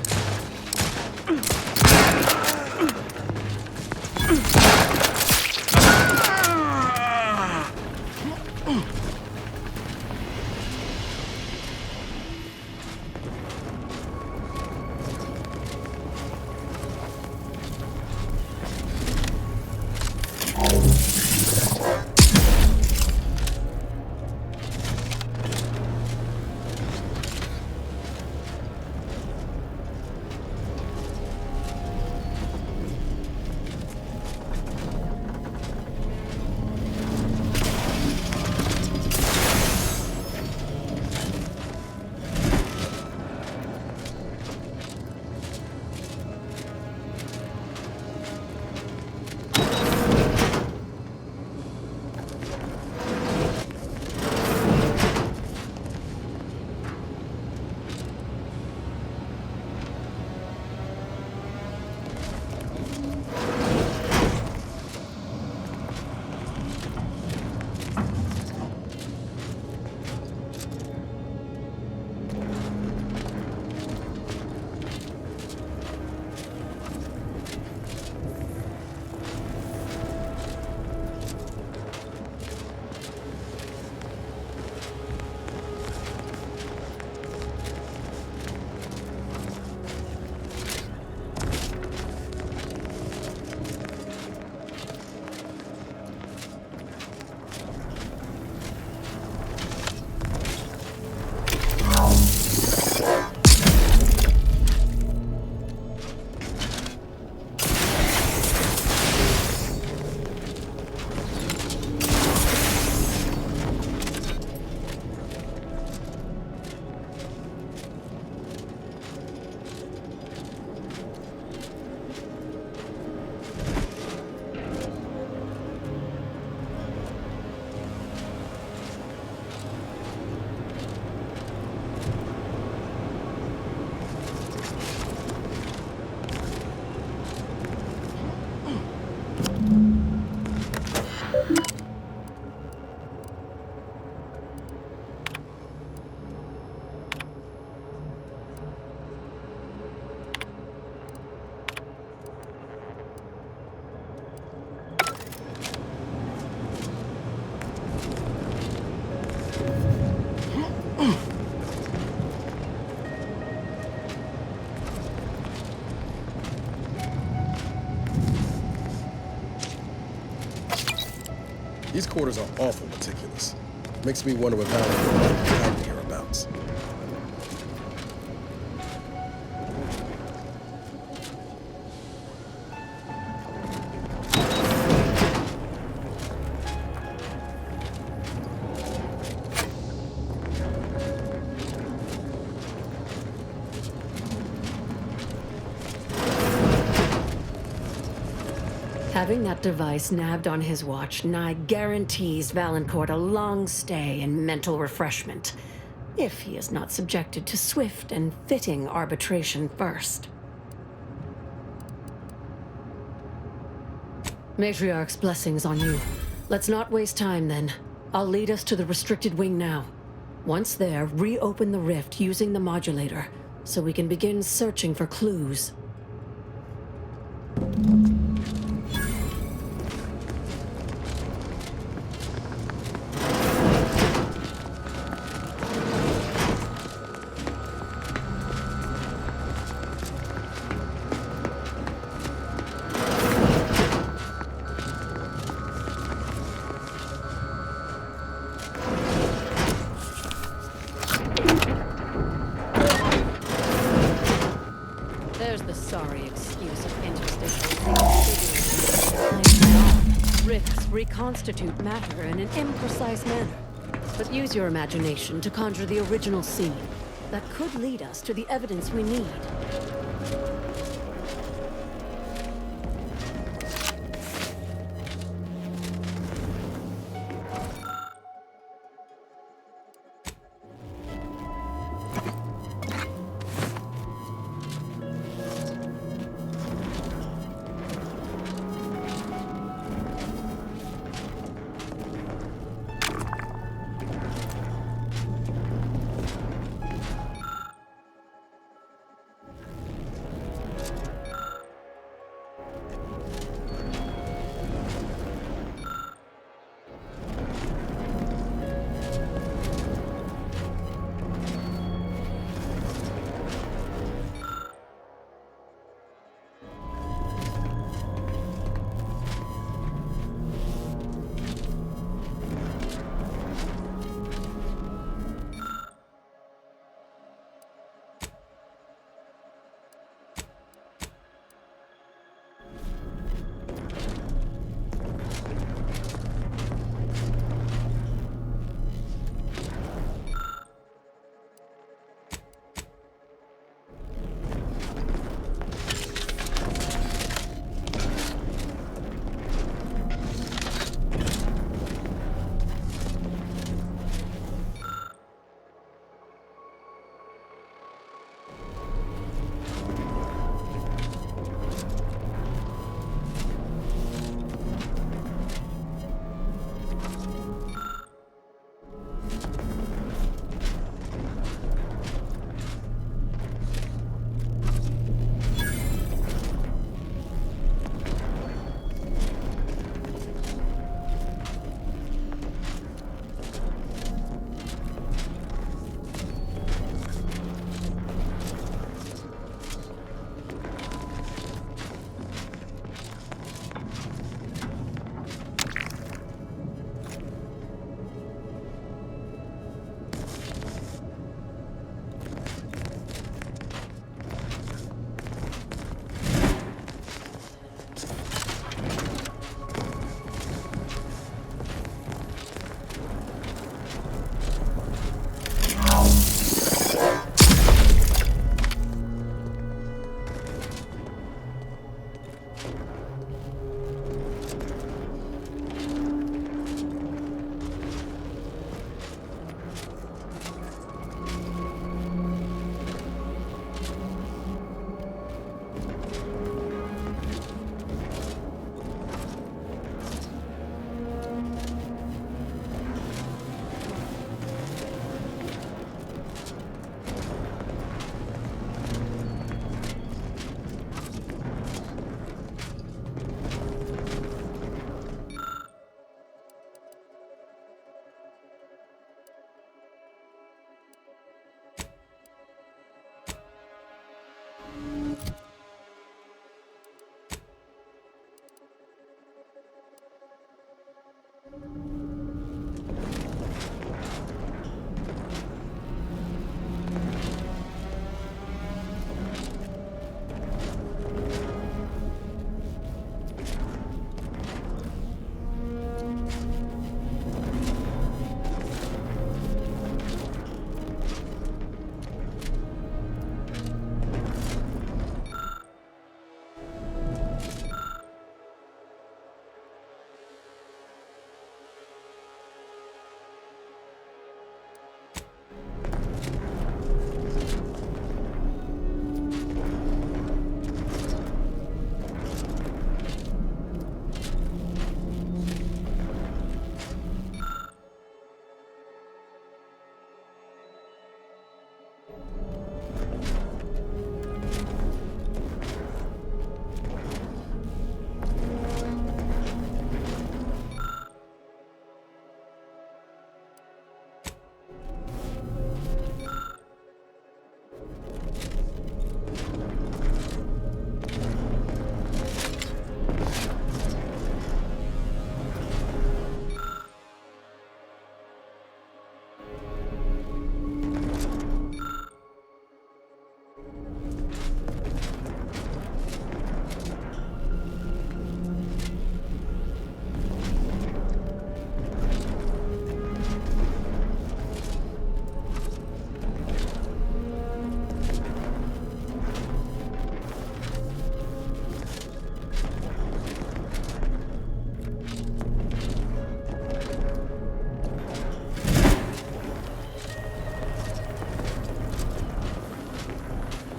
porters are awful meticulous. Makes me want to evaluate what happened hereabouts. Having that device nabbed on his watch nigh guarantees Valancourt a long stay and mental refreshment, if he is not subjected to swift and fitting arbitration first. Matriarch's blessings on you. Let's not waste time then. I'll lead us to the restricted wing now. Once there, reopen the rift using the modulator, so we can begin searching for clues. There's the sorry excuse of interstitial reconfiguring. Rifts reconstitute matter in an imprecise manner. But use your imagination to conjure the original scene. That could lead us to the evidence we need.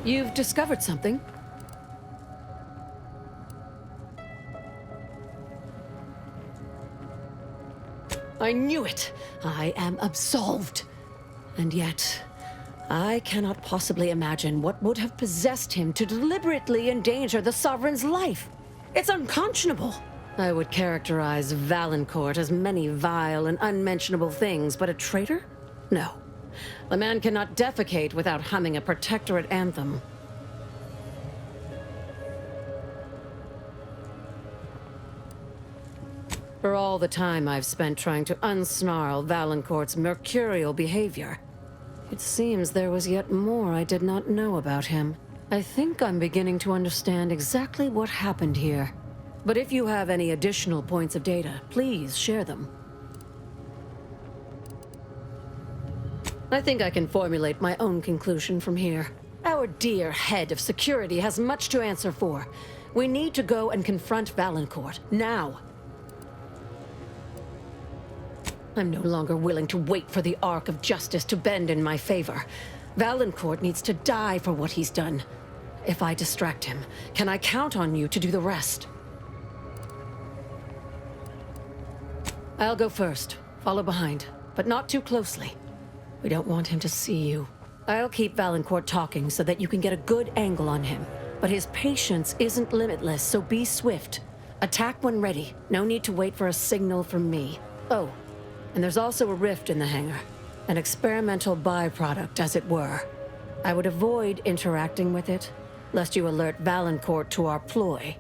You've discovered something. I knew it! I am absolved. And yet, I cannot possibly imagine what would have possessed him to deliberately endanger the Sovereign's life. It's unconscionable. I would characterize Valancourt as many vile and unmentionable things, but a traitor? No. A man cannot defecate without humming a protectorate anthem. For all the time I've spent trying to unsnarl Valancourt's mercurial behavior, it seems there was yet more I did not know about him. I think I'm beginning to understand exactly what happened here. But if you have any additional points of data, please share them. I think I can formulate my own conclusion from here. Our dear head of security has much to answer for. We need to go and confront Valancourt, now. I'm no longer willing to wait for the arc of justice to bend in my favor. Valancourt needs to die for what he's done. If I distract him, can I count on you to do the rest? I'll go first, follow behind, but not too closely. We don't want him to see you. I'll keep Valancourt talking so that you can get a good angle on him. But his patience isn't limitless, so be swift. Attack when ready. No need to wait for a signal from me. Oh, and there's also a rift in the hangar. An experimental byproduct, as it were. I would avoid interacting with it, lest you alert Valancourt to our ploy.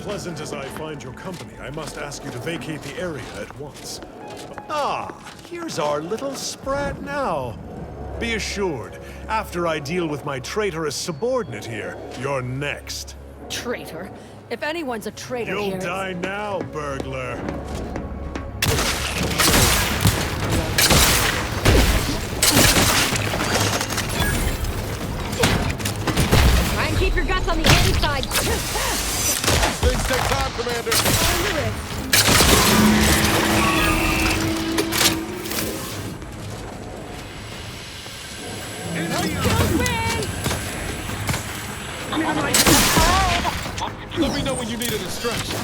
Pleasant as I find your company, I must ask you to vacate the area at once. Ah, here's our little sprat now. Be assured, after I deal with my traitorous subordinate here, you're next. Traitor? If anyone's a traitor You'll here... die now, burglar. Try and keep your guts on the inside. Things take time, Commander. Let me know when you need a distraction.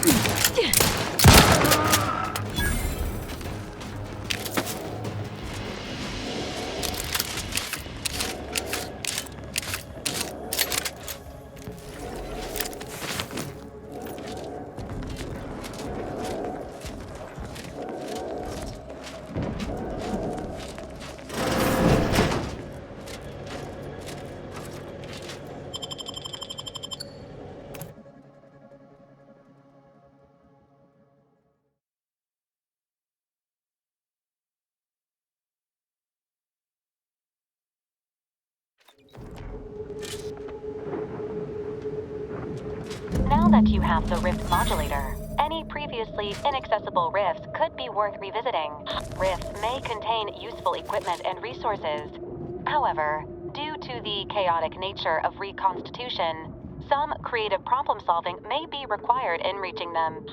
Now that you have the rift modulator, any previously inaccessible rifts could be worth revisiting. Rifts may contain useful equipment and resources. However, due to the chaotic nature of reconstitution, some creative problem solving may be required in reaching them.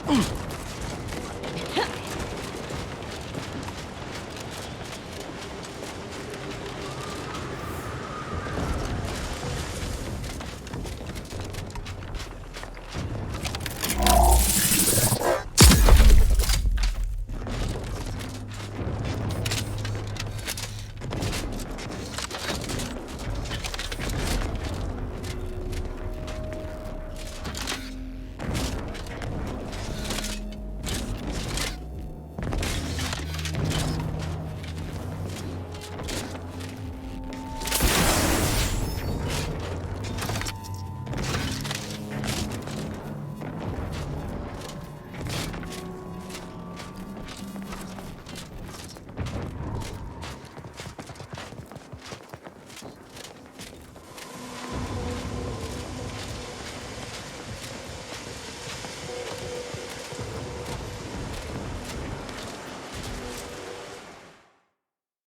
Mm.